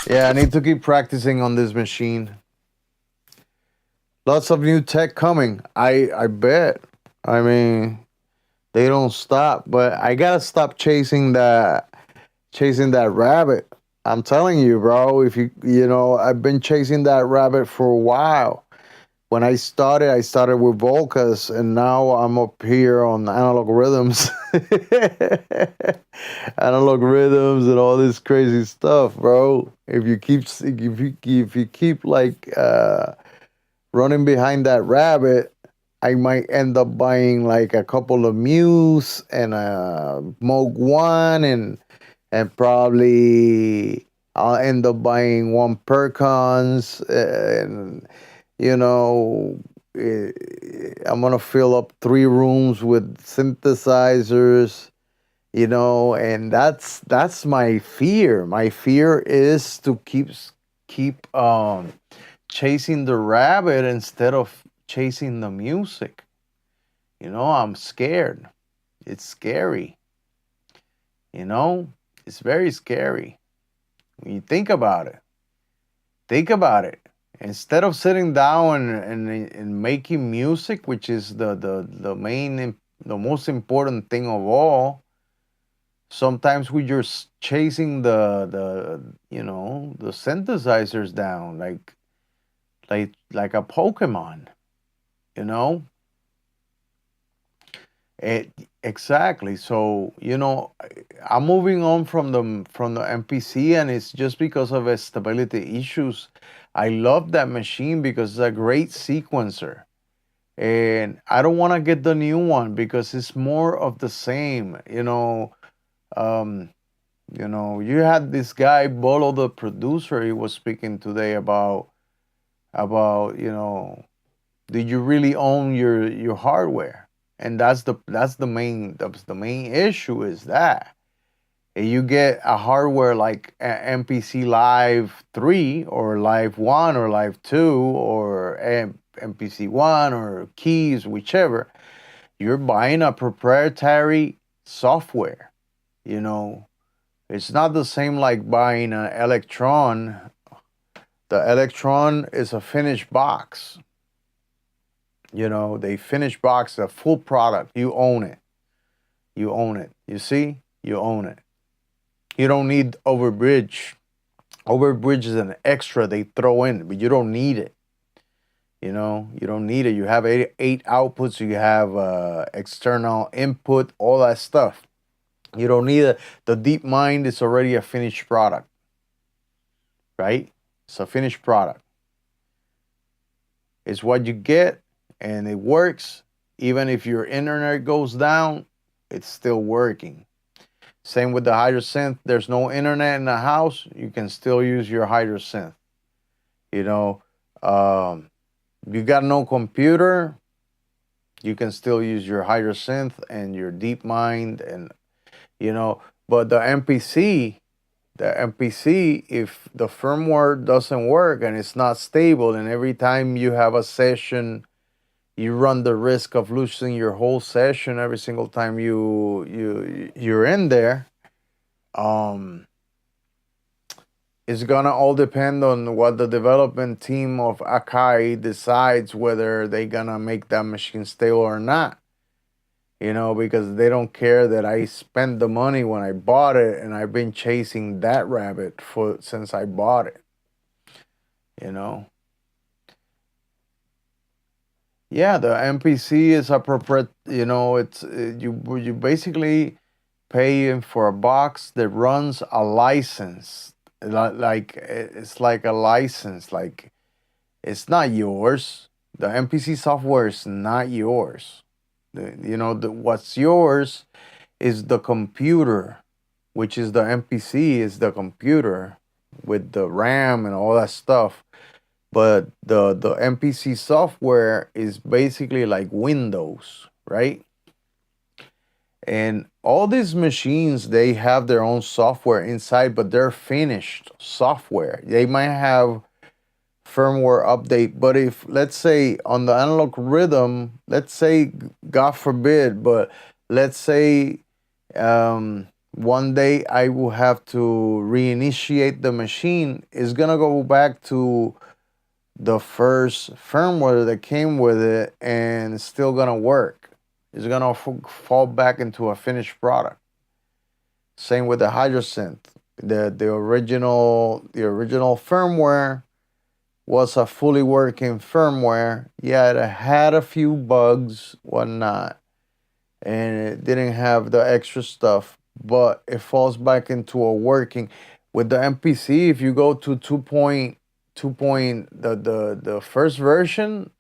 Yeah, I need to keep practicing on this machine. Lots of new tech coming. I bet. I mean, they don't stop, but I gotta stop chasing that rabbit. I'm telling you, bro, if you know, I've been chasing that rabbit for a while. When I started with Volcas, and now I'm up here on analog rhythms, analog rhythms, and all this crazy stuff, bro. If you keep like running behind that rabbit, I might end up buying like a couple of Muse and a Moog One, and probably I'll end up buying one Percons, and you know, I'm gonna fill up 3 rooms with synthesizers, you know, and that's my fear. My fear is to keep chasing the rabbit instead of chasing the music. You know, I'm scared. It's scary. You know, it's very scary when you think about it. Think about it. Instead of sitting down and making music, which is the most important thing of all, sometimes we're just chasing the you know, the synthesizers down like a Pokemon, you know. It, exactly. So, you know, I'm moving on from the MPC, and it's just because of its stability issues. I love that machine because it's a great sequencer. And I don't want to get the new one because it's more of the same. Um, you had this guy Bolo, the producer. He was speaking today about did you really own your hardware? And that's the main issue, is that and you get a hardware like MPC Live 3 or Live 1 or Live 2 or MPC 1 or Keys, whichever, you're buying a proprietary software. You know, it's not the same like buying an Electron. The Electron is a finished box. You know, they finished box, a full product. You own it. You own it. You see? You own it. You don't need overbridge. Overbridge is an extra they throw in, but you don't need it. You know, you don't need it. You have eight outputs. You have external input, all that stuff. You don't need it. The DeepMind is already a finished product, right? It's a finished product. It's what you get, and it works. Even if your internet goes down, it's still working. Same with the HydroSynth. There's no internet in the house, you can still use your HydroSynth. You know, you got no computer, you can still use your HydroSynth and your DeepMind, and you know. But the MPC, if the firmware doesn't work and it's not stable, and every time you have a session, you run the risk of losing your whole session every single time you're in there. It's gonna all depend on what the development team of Akai decides whether they're gonna make that machine stable or not. You know, because they don't care that I spent the money when I bought it, and I've been chasing that rabbit since I bought it. You know. Yeah, the MPC is appropriate. You know, it's you basically paying for a box that runs a license. Like it's like a license. Like it's not yours. The MPC software is not yours. What's yours is the computer, which is the MPC is the computer with the RAM and all that stuff. But the MPC software is basically like Windows, right? And all these machines, they have their own software inside, but they're finished software. They might have firmware update, but if, let's say, on the Analog Rhythm, let's say, God forbid, but let's say one day I will have to reinitiate the machine, it's gonna go back to the first firmware that came with it, and it's still gonna work. It's gonna fall back into a finished product. Same with the HydroSynth. The original firmware was a fully working firmware. Yeah, it had a few bugs, whatnot, and it didn't have the extra stuff, but it falls back into a working. With the MPC, if you go to 2.2 the first version,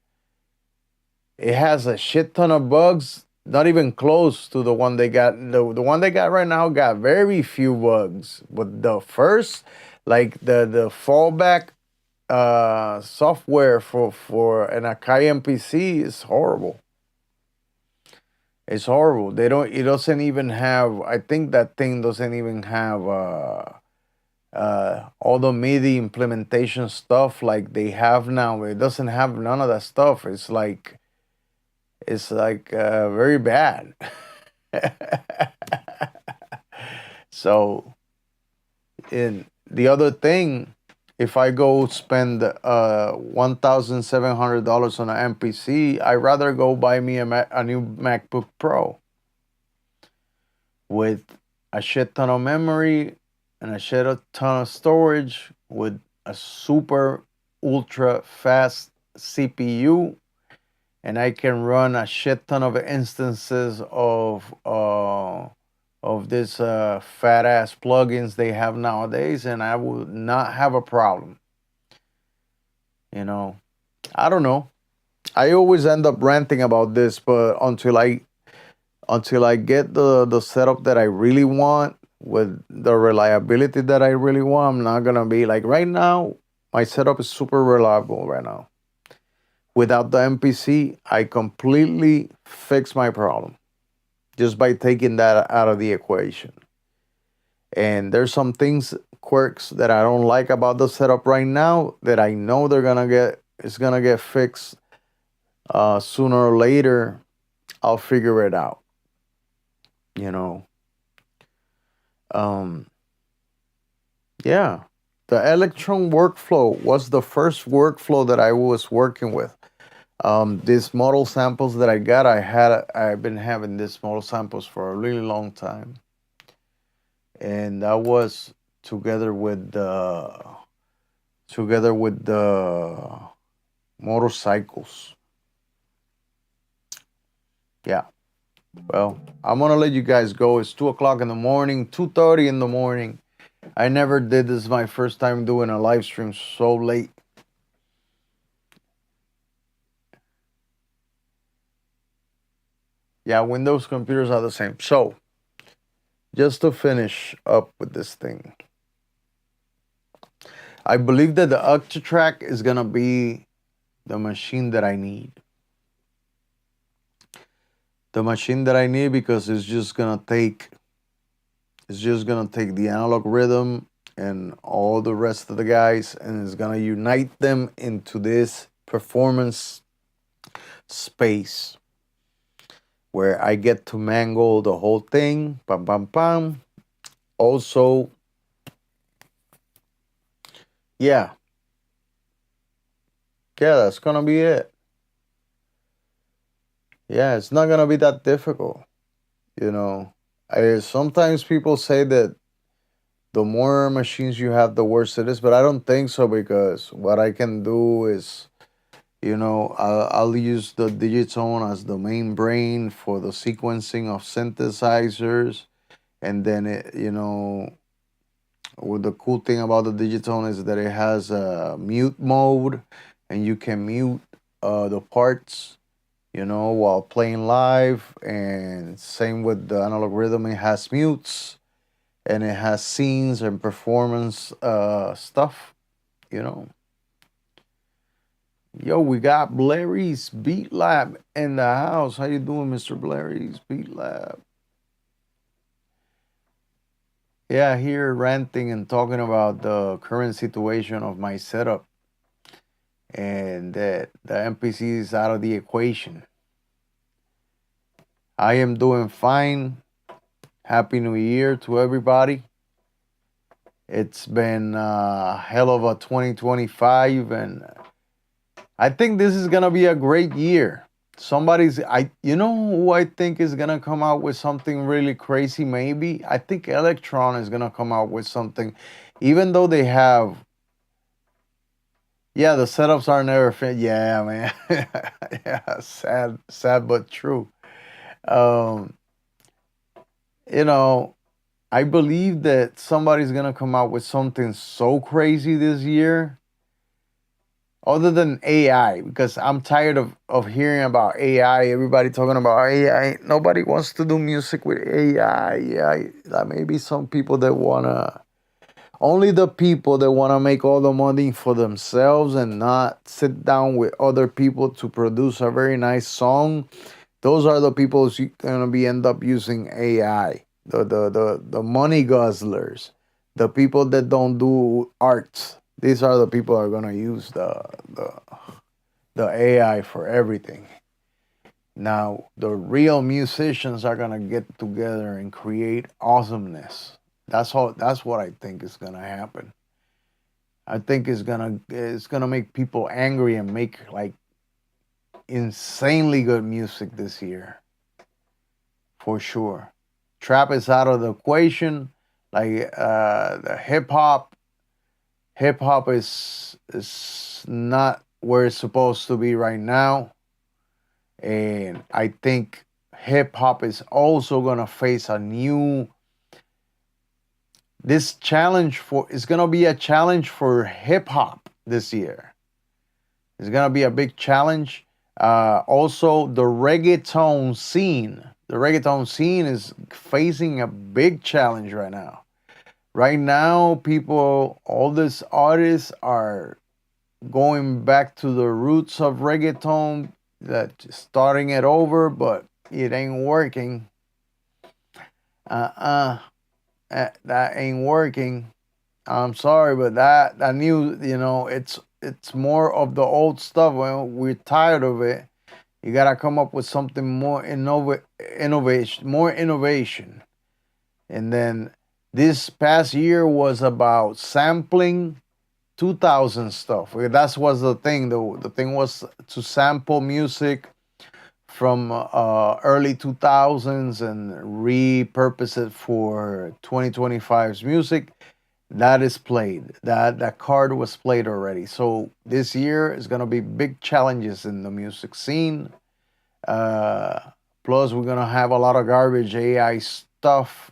it has a shit ton of bugs, not even close to the one they got. The one they got right now got very few bugs, but the first, like the fallback software for an Akai MPC is horrible. It's horrible. It doesn't even have, I think that thing doesn't even have all the MIDI implementation stuff like they have now. It doesn't have none of that stuff. It's like very bad. So, in the other thing, if I go spend $1,700 on an MPC, I'd rather go buy me a new MacBook Pro with a shit ton of memory and a shit ton of storage with a super ultra fast CPU, and I can run a shit ton of instances of this fat ass plugins they have nowadays, and I would not have a problem. You know, I don't know. I always end up ranting about this, but until I get the setup that I really want with the reliability that I really want, I'm not gonna be like, right now. My setup is super reliable right now. Without the MPC, I completely fix my problem just by taking that out of the equation. And there's some things, quirks that I don't like about the setup right now that I know it's gonna get fixed sooner or later. I'll figure it out. You know, um, yeah. The Electron workflow was the first workflow that I was working with. These model samples that I got, I've been having these model samples for a really long time, and that was together with the motorcycles. Yeah. Well, I'm gonna let you guys go. It's 2 o'clock in the morning, 2:30 in the morning. I never did this. My first time doing a live stream so late. Yeah, Windows computers are the same. So, just to finish up with this thing, I believe that the Octatrack is gonna be the machine that I need. The machine that I need because it's just gonna take the analog rhythm and all the rest of the guys, and it's gonna unite them into this performance space where I get to mangle the whole thing. Pam pam pam. Also, yeah, that's gonna be it. Yeah, it's not gonna be that difficult. You know, sometimes people say that the more machines you have, the worse it is, but I don't think so because what I can do is, I'll use the Digitone as the main brain for the sequencing of synthesizers, and then what the cool thing about the Digitone is that it has a mute mode, and you can mute the parts, while playing live. And same with the analog rhythm, it has mutes, and it has scenes and performance stuff, you know. Yo, we got Blary's Beat Lab in the house. How you doing, Mr. Blary's Beat Lab? Yeah, here ranting and talking about the current situation of my setup and that the MPC is out of the equation. I am doing fine. Happy New Year to everybody. It's been a hell of a 2025, and I think this is gonna be a great year. You know who I think is gonna come out with something really crazy? Maybe I think Electron is gonna come out with something, even though they have. Yeah, the setups are never fit. Yeah, man. Yeah, sad but true. Um, you know, I believe that somebody's gonna come out with something so crazy this year, other than AI, because I'm tired of hearing about AI. Everybody talking about AI. Nobody wants to do music with AI. Yeah, that may be some people that wanna. Only the people that wanna make all the money for themselves and not sit down with other people to produce a very nice song. Those are the people who's gonna be end up using AI. The money guzzlers, the people that don't do arts. These are the people that are gonna use the AI for everything. Now the real musicians are gonna get together and create awesomeness. That's what I think is gonna happen. I think it's gonna make people angry and make like insanely good music this year. For sure. Trap is out of the equation. Like the hip hop is not where it's supposed to be right now, and I think hip hop is also gonna face a new. This challenge for it's gonna be a challenge for hip hop this year. It's gonna be a big challenge. Also, the reggaeton scene. The reggaeton scene is facing a big challenge right now. Right now, all these artists are going back to the roots of reggaeton, that starting it over, but it ain't working. Uh-uh. that ain't working. I'm sorry, but that new, it's more of the old stuff. When we're tired of it, you gotta come up with something more more innovation. And then this past year was about sampling 2000 stuff. That was the thing. The thing was to sample music from early 2000s and repurpose it for 2025's music. That is played. That card was played already. So this year is gonna be big challenges in the music scene. Uh, Plus, we're gonna have a lot of garbage AI stuff.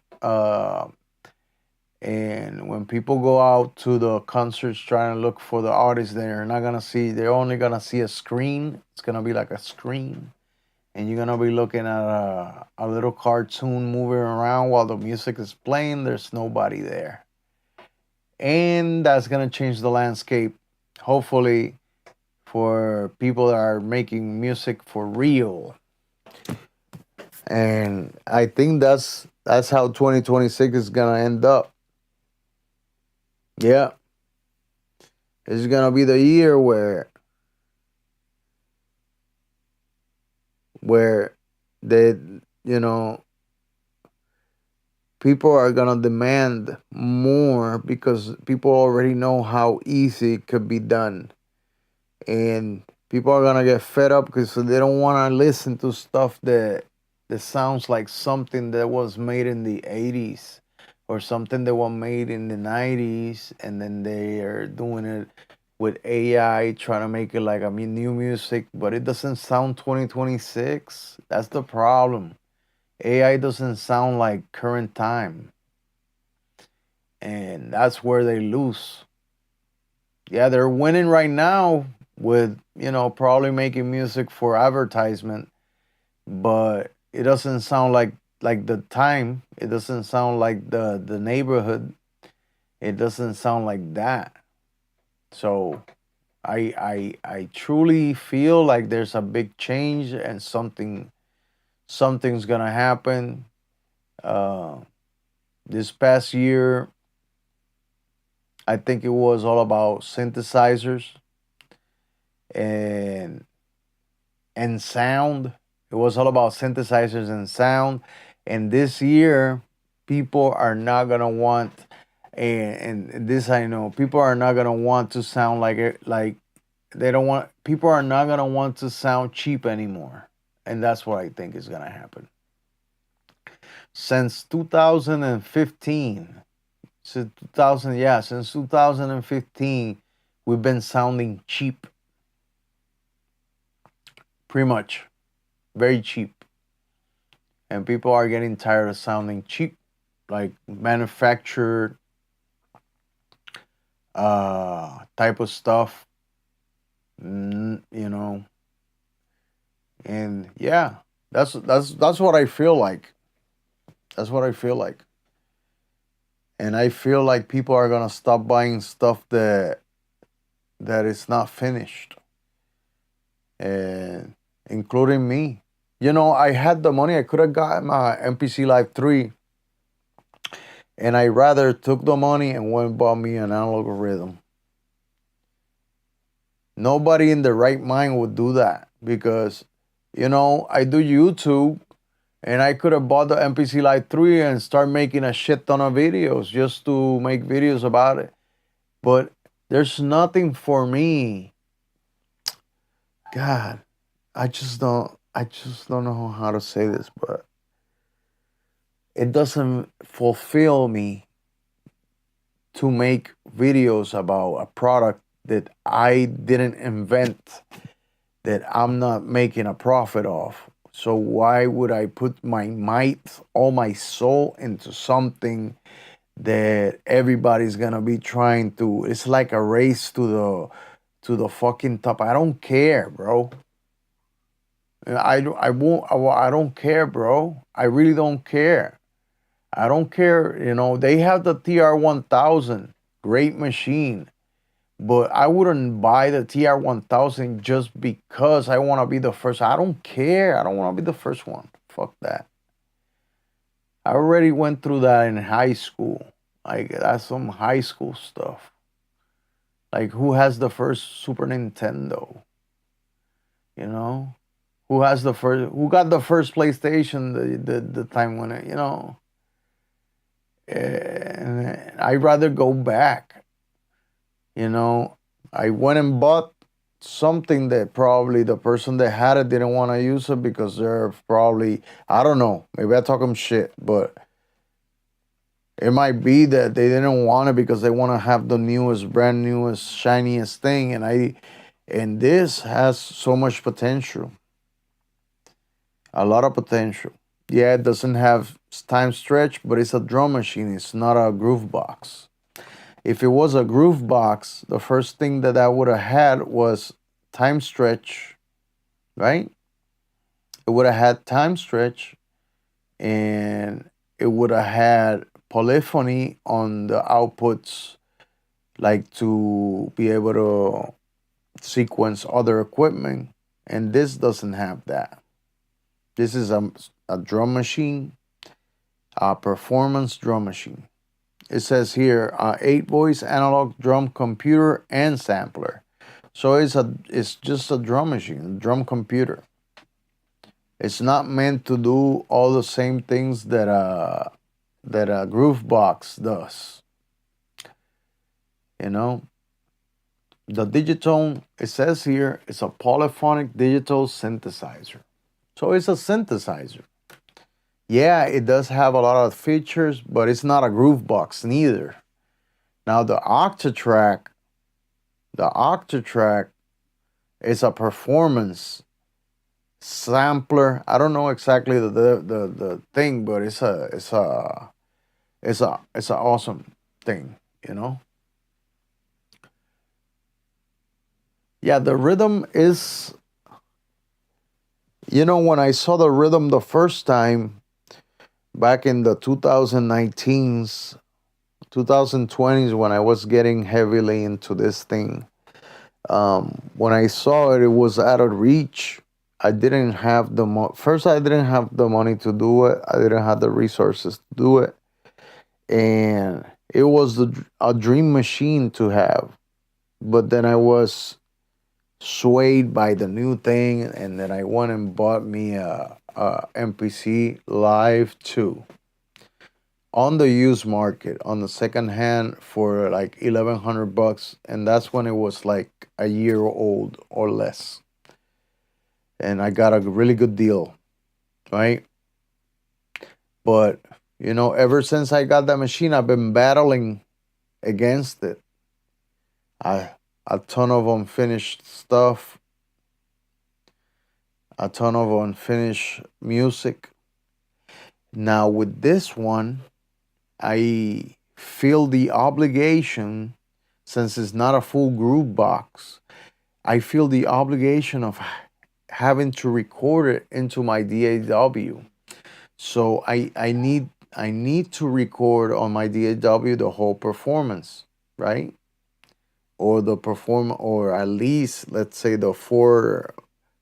And when people go out to the concerts trying to look for the artists, they're not gonna see. They're only gonna see a screen. It's gonna be like a screen, and you're gonna be looking at a little cartoon moving around while the music is playing. There's nobody there, and that's gonna change the landscape. Hopefully, for people that are making music for real. And I think that's how 2026 is gonna end up. Yeah, it's gonna be the year where they, you know, people are gonna demand more because people already know how easy it could be done, and people are gonna get fed up because they don't want to listen to stuff that sounds like something that was made in the 80s or something that was made in the 90s, and then they are doing it with AI trying to make it like new music, but it doesn't sound 2026. That's the problem. AI doesn't sound like current time, and that's where they lose. Yeah, they're winning right now with, probably making music for advertisement, but it doesn't sound like the time. It doesn't sound like the neighborhood. It doesn't sound like that. So I truly feel like there's a big change and something's gonna happen. Uh, this past year, I think it was all about synthesizers and sound. It was all about synthesizers and sound. And this year, people are not gonna want, and this I know, people are not gonna want to sound like it, like they don't want. People are not gonna want to sound cheap anymore, and that's what I think is gonna happen. Since 2015, since 2015, we've been sounding cheap, pretty much, very cheap, and people are getting tired of sounding cheap, like manufactured type of stuff. You know, and yeah, that's what I feel like. That's what I feel like. And I feel like people are gonna stop buying stuff that is not finished, and including me. I had the money. I could have got my MPC Live 3, and I rather took the money and went and bought me an analog rhythm. Nobody in the right mind would do that because, I do YouTube, and I could have bought the MPC Live 3 and start making a shit ton of videos just to make videos about it. But there's nothing for me. God, I just don't know how to say this, but it doesn't fulfill me to make videos about a product that I didn't invent, that I'm not making a profit of. So why would I put my might, all my soul into something that everybody's gonna be trying to? It's like a race to the fucking top. I don't care, bro. I won't. I don't care, bro. I really don't care. I don't care. They have the TR-1000, great machine, but I wouldn't buy the TR-1000 just because I want to be the first. I don't care. I don't want to be the first one. Fuck that. I already went through that in high school. Like that's some high school stuff. Like who has the first Super Nintendo? You know, who got the first PlayStation the time when it, and I'd rather go back. You know, I went and bought something that probably the person that had it didn't want to use it because they're probably, I don't know, maybe I talk them shit, but it might be that they didn't want it because they want to have the newest, brand newest, shiniest thing, and this has so much potential, a lot of potential. Yeah, it doesn't have time stretch, but it's a drum machine. It's not a groove box. If it was a groove box, the first thing that I would have had was time stretch, right? It would have had time stretch, and it would have had polyphony on the outputs, like to be able to sequence other equipment. And this doesn't have that. This is a drum machine, a performance drum machine. It says here 8-voice analog drum computer and sampler. So it's just a drum machine, a drum computer. It's not meant to do all the same things that a Groovebox does. You know, the Digitone, it says here, it's a polyphonic digital synthesizer. So it's a synthesizer. Yeah, it does have a lot of features, but it's not a Groovebox neither. Now the Octatrack is a performance sampler. I don't know exactly the thing, but it's a awesome thing, you know. Yeah, the rhythm is, when I saw the rhythm the first time back in the 2019s, 2020s, when I was getting heavily into this thing, when I saw it, it was out of reach. I didn't have first, I didn't have the money to do it. I didn't have the resources to do it. And it was a dream machine to have. But then I was swayed by the new thing, and then I went and bought me a MPC Live 2 on the used market, on the second hand, for like $1,100, and that's when it was like a year old or less, and I got a really good deal, right? But ever since I got that machine, I've been battling against it. A ton of unfinished stuff, a ton of unfinished music. Now with this one, I feel the obligation, since it's not a full groove box, I feel the obligation of having to record it into my DAW. So I need to record on my DAW the whole performance, right? Or at least, let's say, the four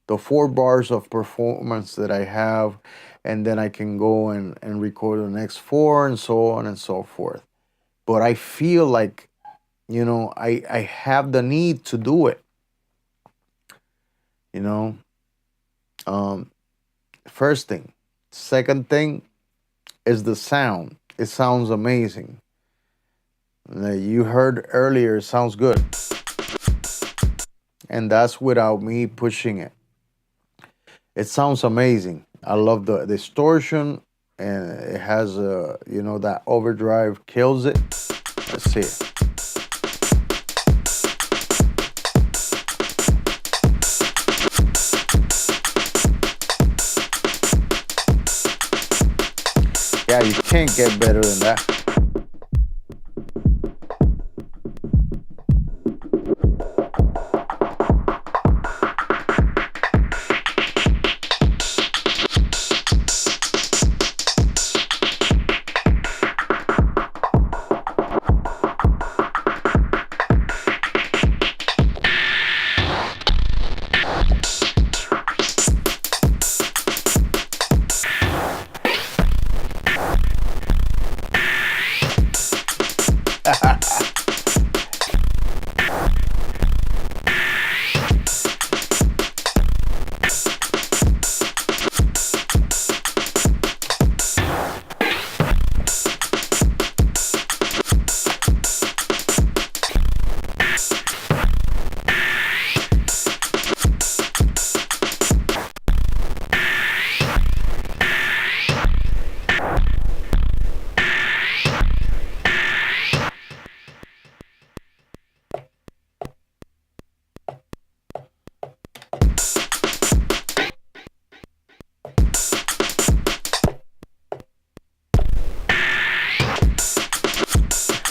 bars of performance that I have, and then I can go and record the next four, and so on and so forth. But I feel like, I have the need to do it. First thing. Second thing is the sound. It sounds amazing. You heard earlier, it sounds good. And that's without me pushing it. It sounds amazing. I love the distortion, and it has that overdrive kills it. Let's see. Yeah, you can't get better than that.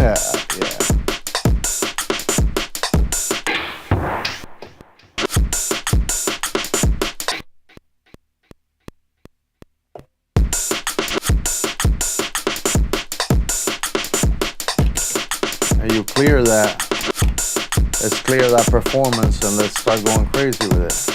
Yeah. And you clear that. Let's clear that performance and let's start going crazy with it.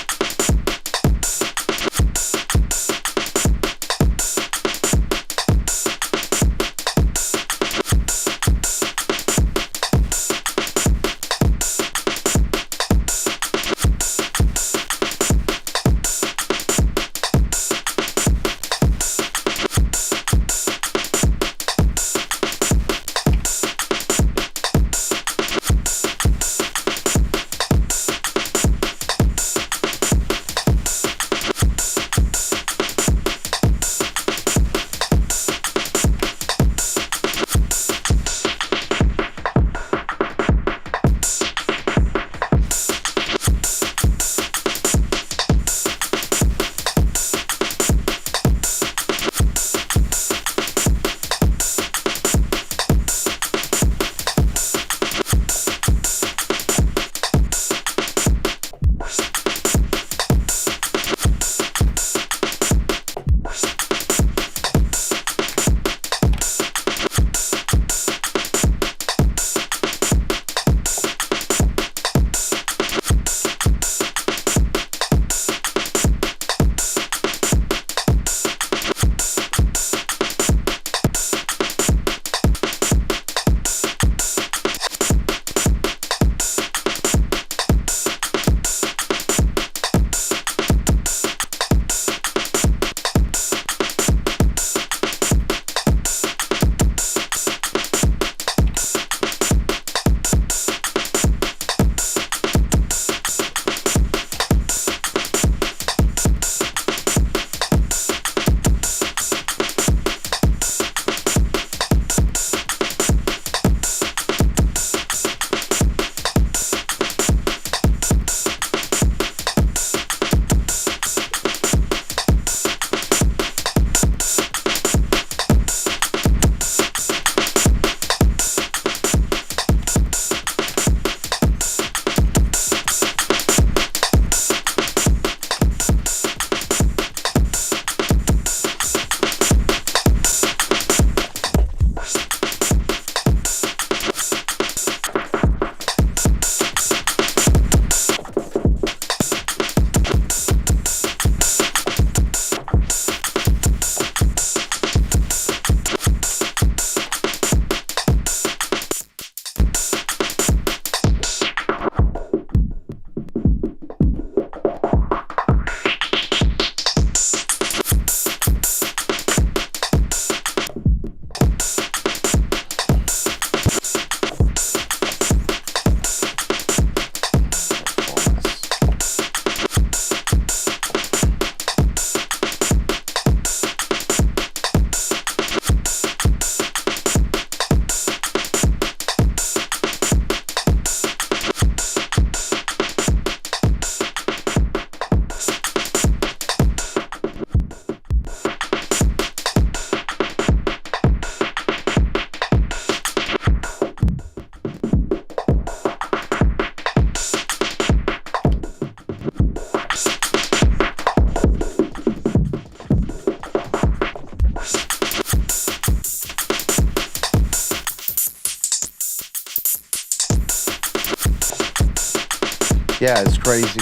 Yeah, it's crazy.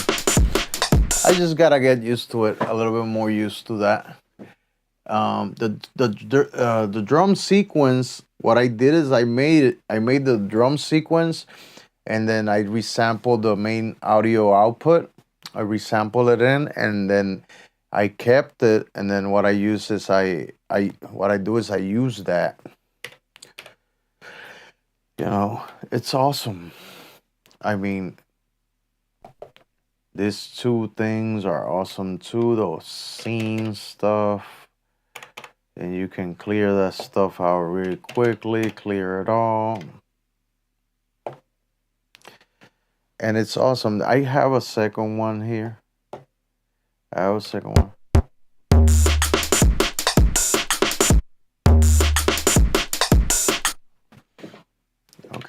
I just gotta get used to it, a little bit more used to that. The drum sequence. What I did is I made the drum sequence, and then I resampled the main audio output. I resample it in, and then I kept it. And then what I use is what I do is I use that. You know, it's awesome. I mean, these two things are awesome too. Those scene stuff. And you can clear that stuff out really quickly, clear it all. And it's awesome. I have a second one here. I have a second one.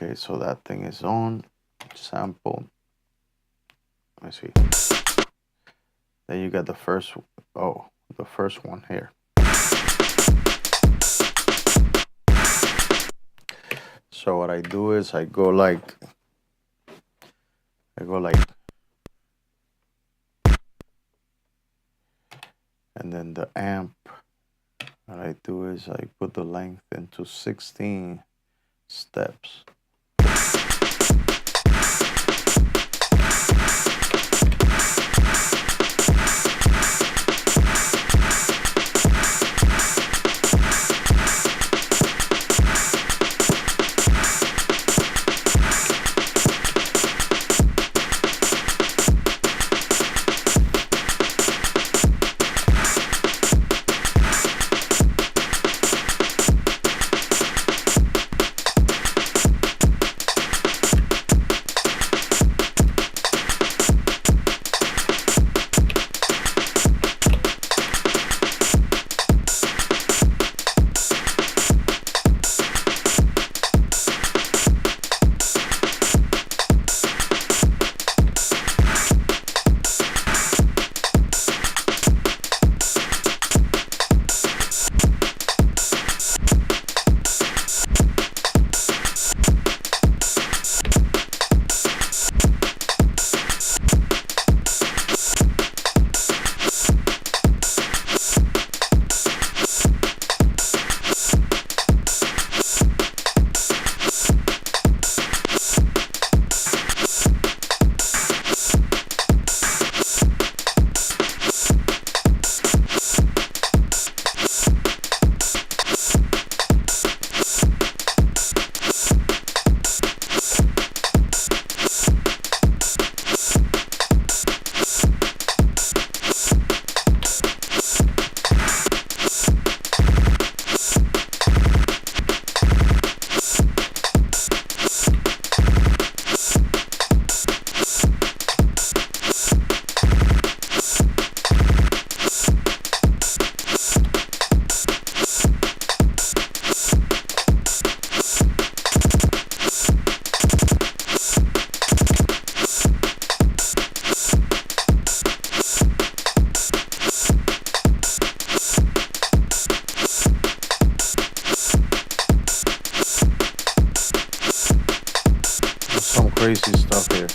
Okay, so that thing is on. Sample. Let me see. Then you got the first, the first one here. So what I do is I go like, and then the amp, what I do is I put the length into 16 steps. Some crazy stuff here.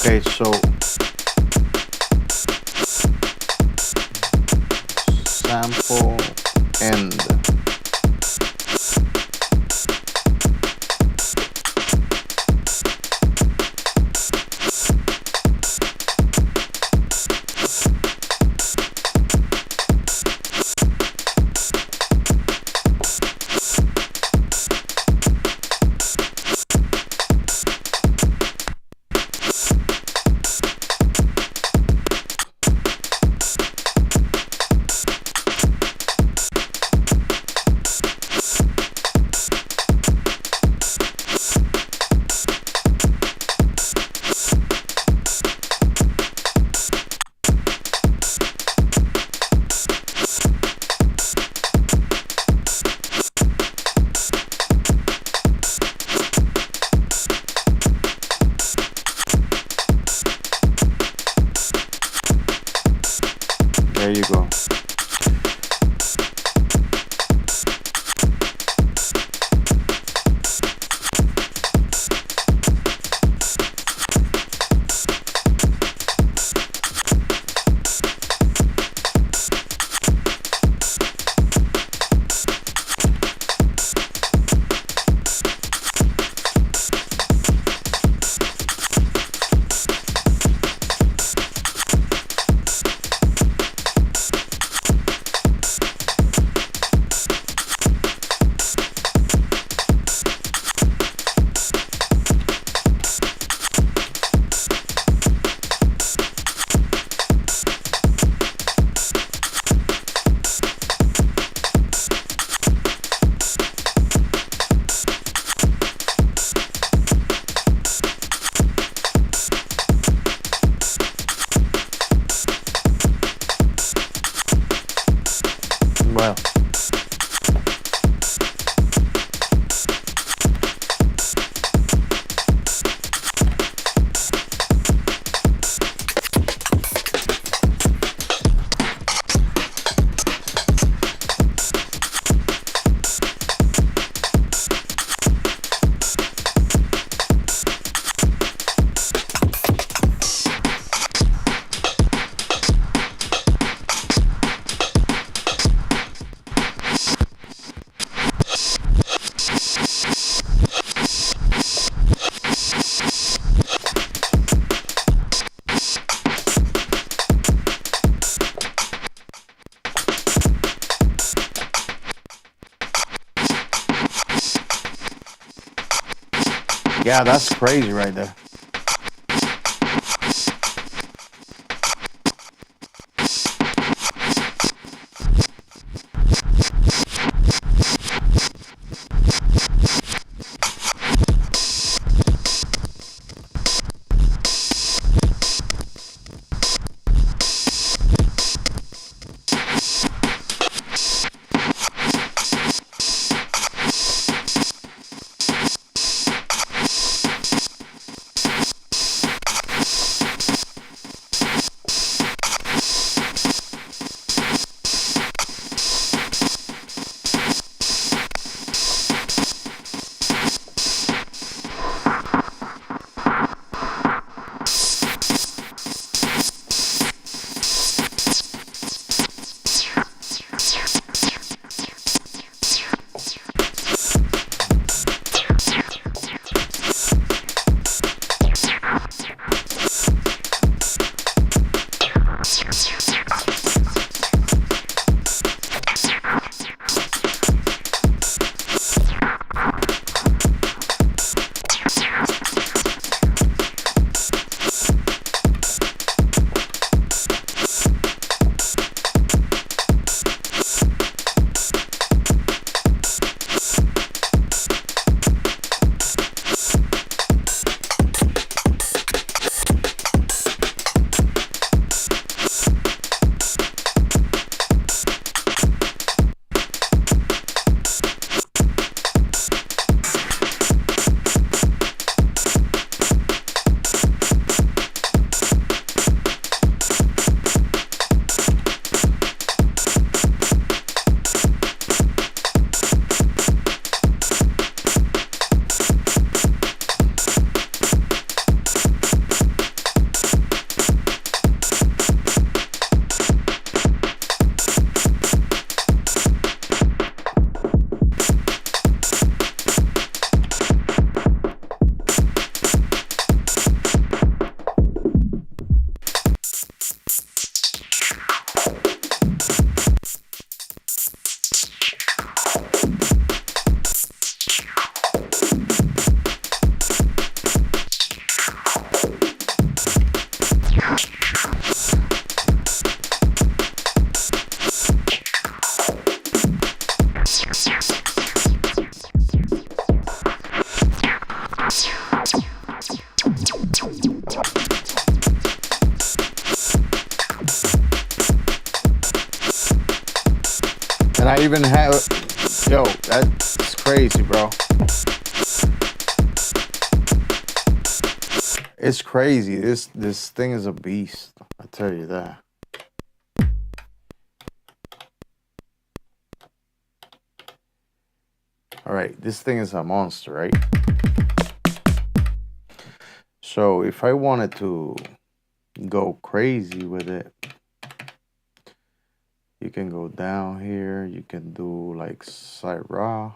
Okay, so sample end. There you go. Well, yeah, that's crazy right there. And I even have, yo, that's crazy, bro. It's crazy. This thing is a beast. I tell you that. All right, this thing is a monster, right? So if I wanted to go crazy with it, you can go down here. You can do like side raw.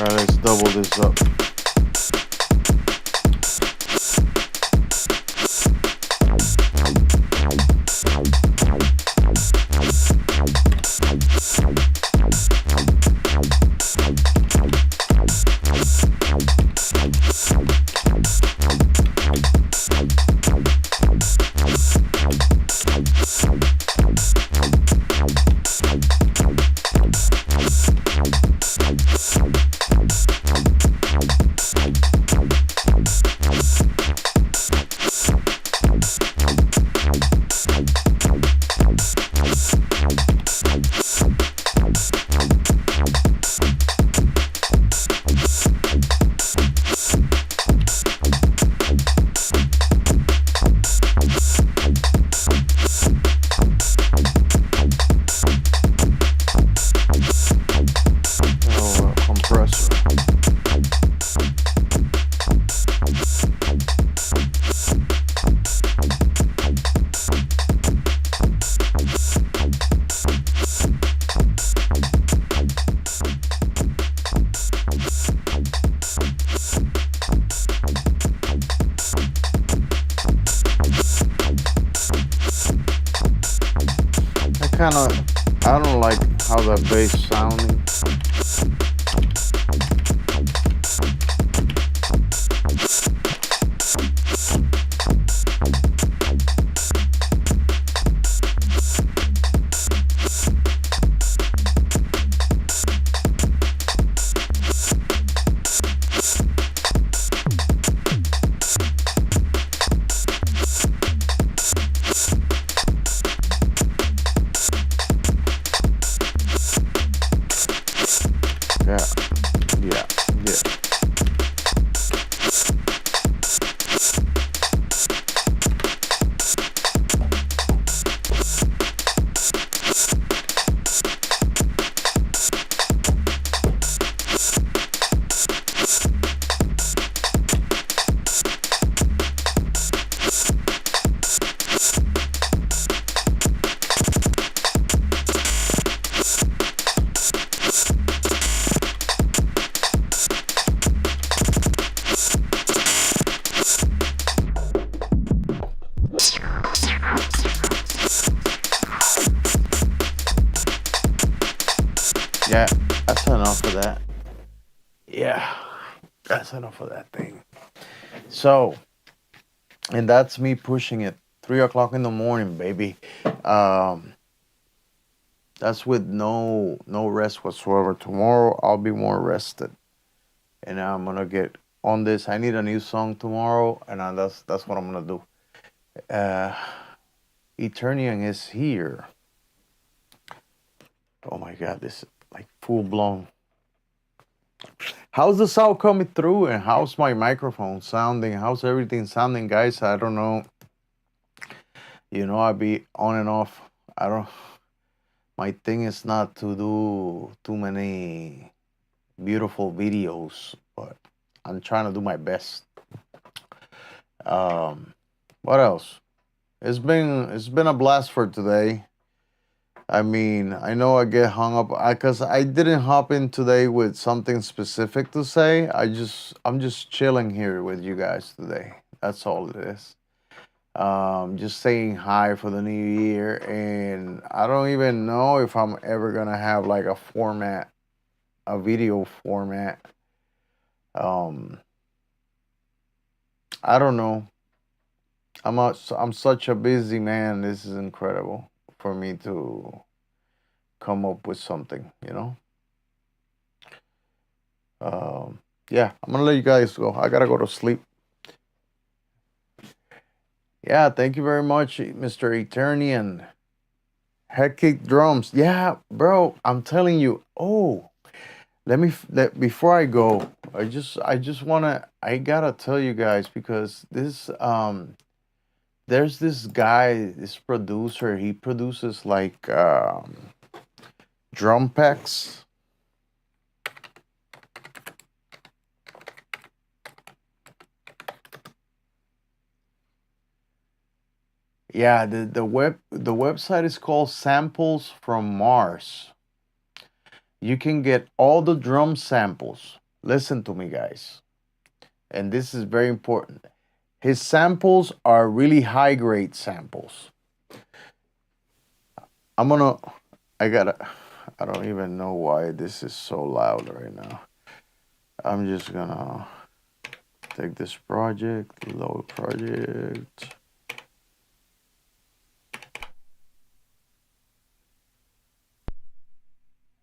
Let's double this up. I don't like how that bass sounding. enough of that. Yeah, that's enough of that thing. So, and that's me pushing it. 3 o'clock in the morning, baby. Um, that's with no rest whatsoever. Tomorrow I'll be more rested, and I'm gonna get on this. I need a new song tomorrow, and that's what I'm gonna do. Uh, Eternian is here. Oh my God, this is like full blown. How's the sound coming through, and how's my microphone sounding? How's everything sounding, guys? I don't know. I be on and off. I don't. My thing is not to do too many beautiful videos, but I'm trying to do my best. Um, what else? It's been a blast for today. I mean, I know I get hung up because I didn't hop in today with something specific to say. I'm just chilling here with you guys today. That's all it is. Just saying hi for the new year, and I don't even know if I'm ever gonna have like a video format. Um, I don't know. I'm such a busy man. This is incredible for me to come up with something. Yeah, I'm gonna let you guys go. I gotta go to sleep. Yeah, thank you very much, Mr. Eternian. Head kick drums. Yeah, bro, I'm telling you. Oh, before I go, I just I gotta tell you guys because there's this guy, this producer, he produces like drum packs. Yeah, the website is called Samples from Mars. You can get all the drum samples. Listen to me, guys. And this is very important. His samples are really high grade samples. I'm gonna, I gotta, I don't even know why this is so loud right now. I'm just gonna take this project, load project.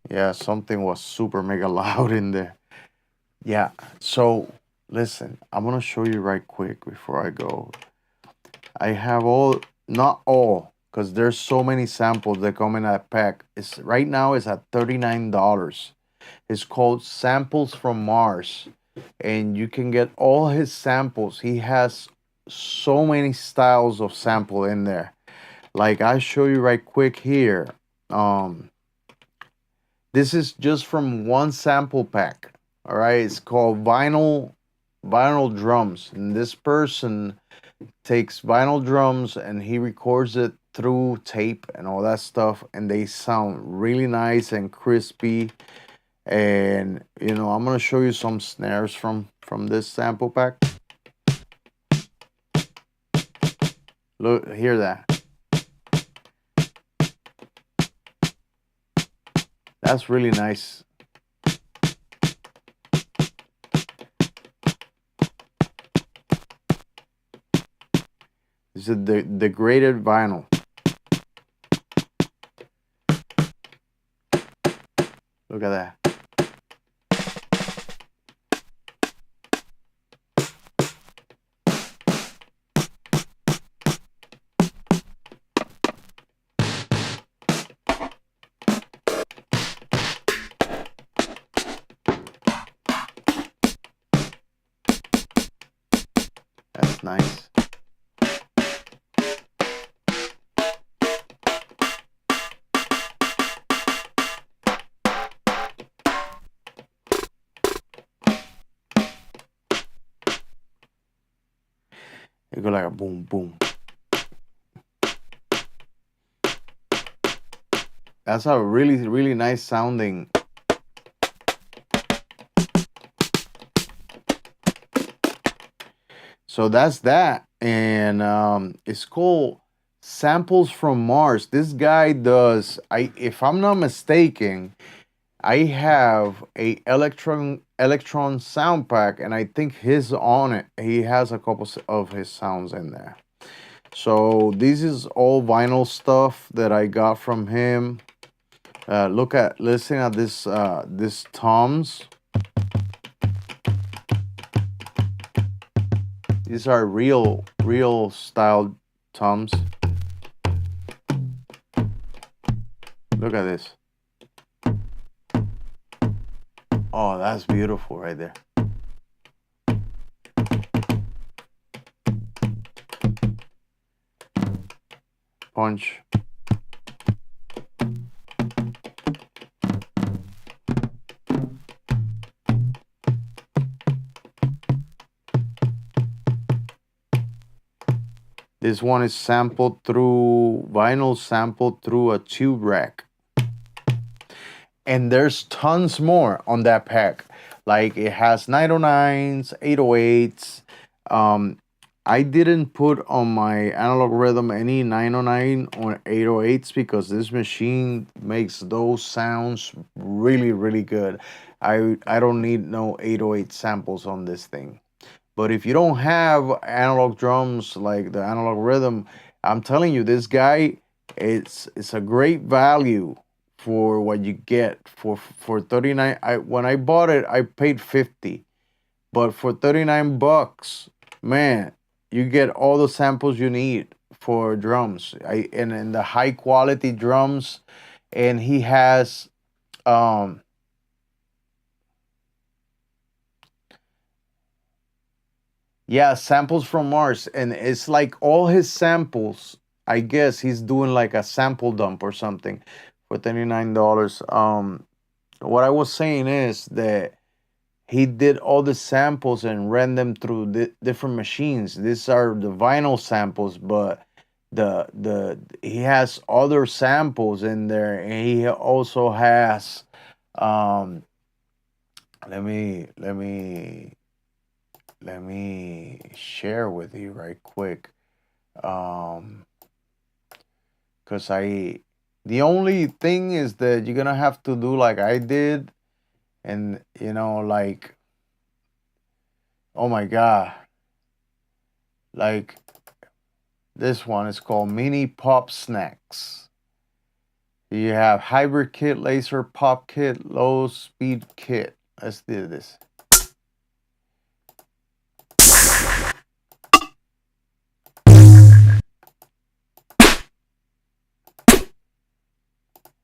Yeah, something was super mega loud in there. Yeah, so listen, I'm gonna show you right quick before I go. I have not all, because there's so many samples that come in that pack. It's right now it's at $39. It's called Samples from Mars, and you can get all his samples. He has so many styles of sample in there. Like I show you right quick here. Um, this is just from one sample pack. All right, it's called vinyl drums, and this person takes vinyl drums and he records it through tape and all that stuff, and they sound really nice and crispy. And I'm gonna show you some snares from this sample pack. Look, hear that. That's really nice. This is the degraded vinyl. Look at that. That's nice. It go like a boom, boom. That's a really, really nice sounding. So that's that. And it's called Samples from Mars. This guy does, if I'm not mistaken, I have a Electron sound pack, and I think his on it. He has a couple of his sounds in there. So this is all vinyl stuff that I got from him. Listen at this toms. These are real style toms. Look at this. Oh, that's beautiful right there. Punch. This one is sampled through vinyl, sampled through a tube rack. And there's tons more on that pack. Like it has 909s, 808s. I didn't put on my Analog Rhythm any 909 or 808s because this machine makes those sounds really good. I don't need no 808 samples on this thing. But if you don't have analog drums like the Analog Rhythm, I'm telling you, this guy, it's a great value for what you get for 39. When I bought it, I paid 50, but for 39 bucks, man, you get all the samples you need for drums. And the high quality drums, and he has yeah, samples from Mars, and it's like all his samples. I guess he's doing like a sample dump or something for $39. What I was saying is that he did all the samples and ran them through different machines. These are the vinyl samples, but the he has other samples in there, and he also has let me share with you right quick. Because the only thing is that you're gonna have to do like I did, and like, oh my god, like this one is called Mini Pop Snacks. You have hybrid kit, laser pop kit, low speed kit. Let's do this.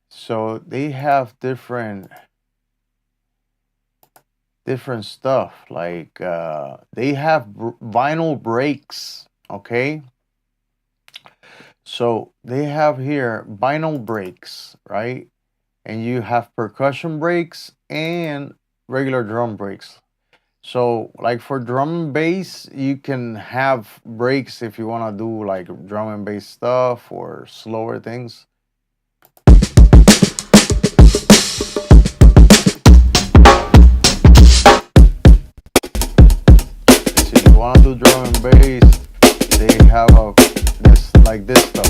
So they have different stuff. Like they have vinyl breaks. Okay. So they have here vinyl breaks, right? And you have percussion breaks and regular drum breaks. So like for drum and bass, you can have breaks if you want to do like drum and bass stuff or slower things. If you want to do drum and bass, they have this stuff.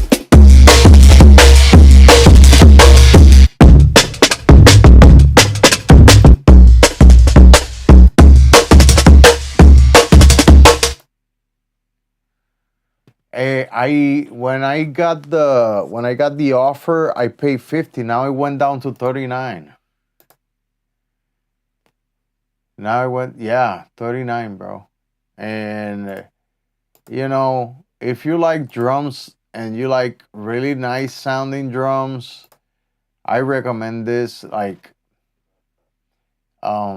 When I got the offer, I paid 50. Now it went down to 39. Now it went 39, bro. And if you like drums and you like really nice sounding drums, I recommend this. Like let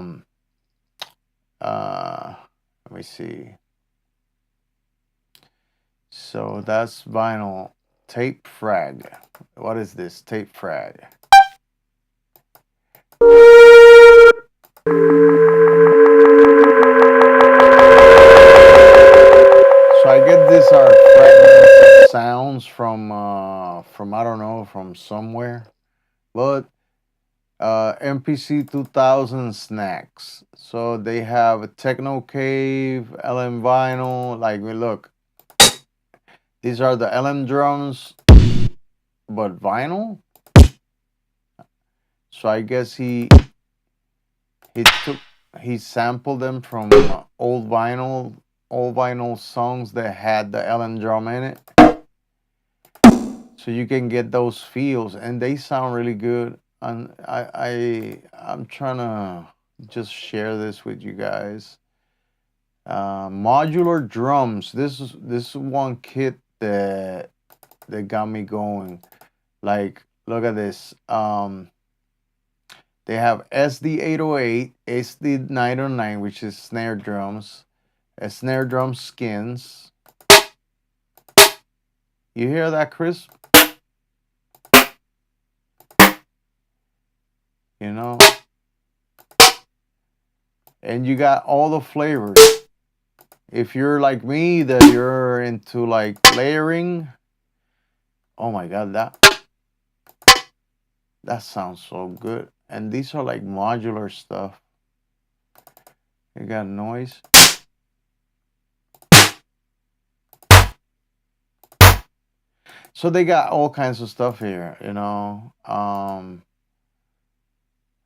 me see. So that's vinyl. Tape frag. What is this? Tape frag. So I get these are fragments of sounds from I don't know, from somewhere, but MPC 2000 snacks. So they have a Techno Cave, LM vinyl. Like look, these are the LM drums, but vinyl. So I guess he took he sampled them from old vinyl songs that had the Ellen drum in it, so you can get those feels, and they sound really good. And I'm trying to just share this with you guys. Modular drums. This is one kit that got me going. Like, look at this. They have SD808, SD909, which is snare drums, snare drum skins. You hear that, Chris? You know? And you got all the flavors. If you're like me, that you're into like layering, oh my God, that sounds so good. And these are like modular stuff. You got noise. So they got all kinds of stuff here, you know.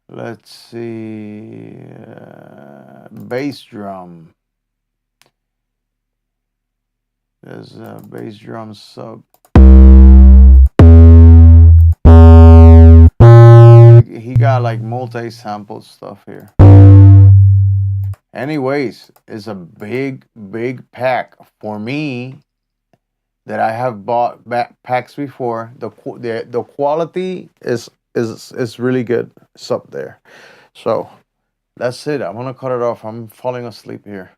Let's see, bass drum. There's a bass drum sub. He got like multi-sample stuff here. Anyways, it's a big pack for me that I have bought packs before. The quality is really good. It's up there. So that's it. I'm gonna cut it off. I'm falling asleep here.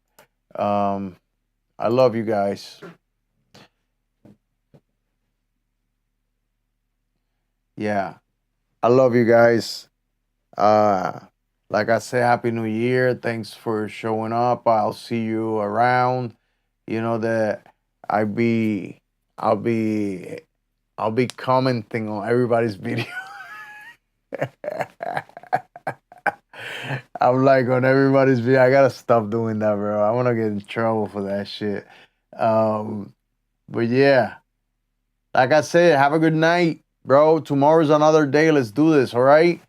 I love you guys. Yeah, I love you guys. Like I say, Happy New Year. Thanks for showing up. I'll see you around. You know that I be I'll be I'll be commenting on everybody's video. I'm like on everybody's video. I gotta stop doing that, bro. I wanna get in trouble for that shit. But yeah, like I said, have a good night, bro. Tomorrow's another day. Let's do this, all right?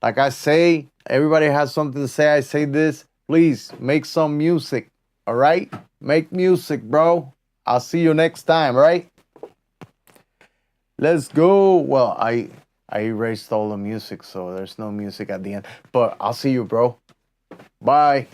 Like I say, everybody has something to say. I say this. Please make some music, all right? Make music, bro. I'll see you next time, all right? Let's go. Well, I erased all the music, so there's no music at the end. But I'll see you, bro. Bye.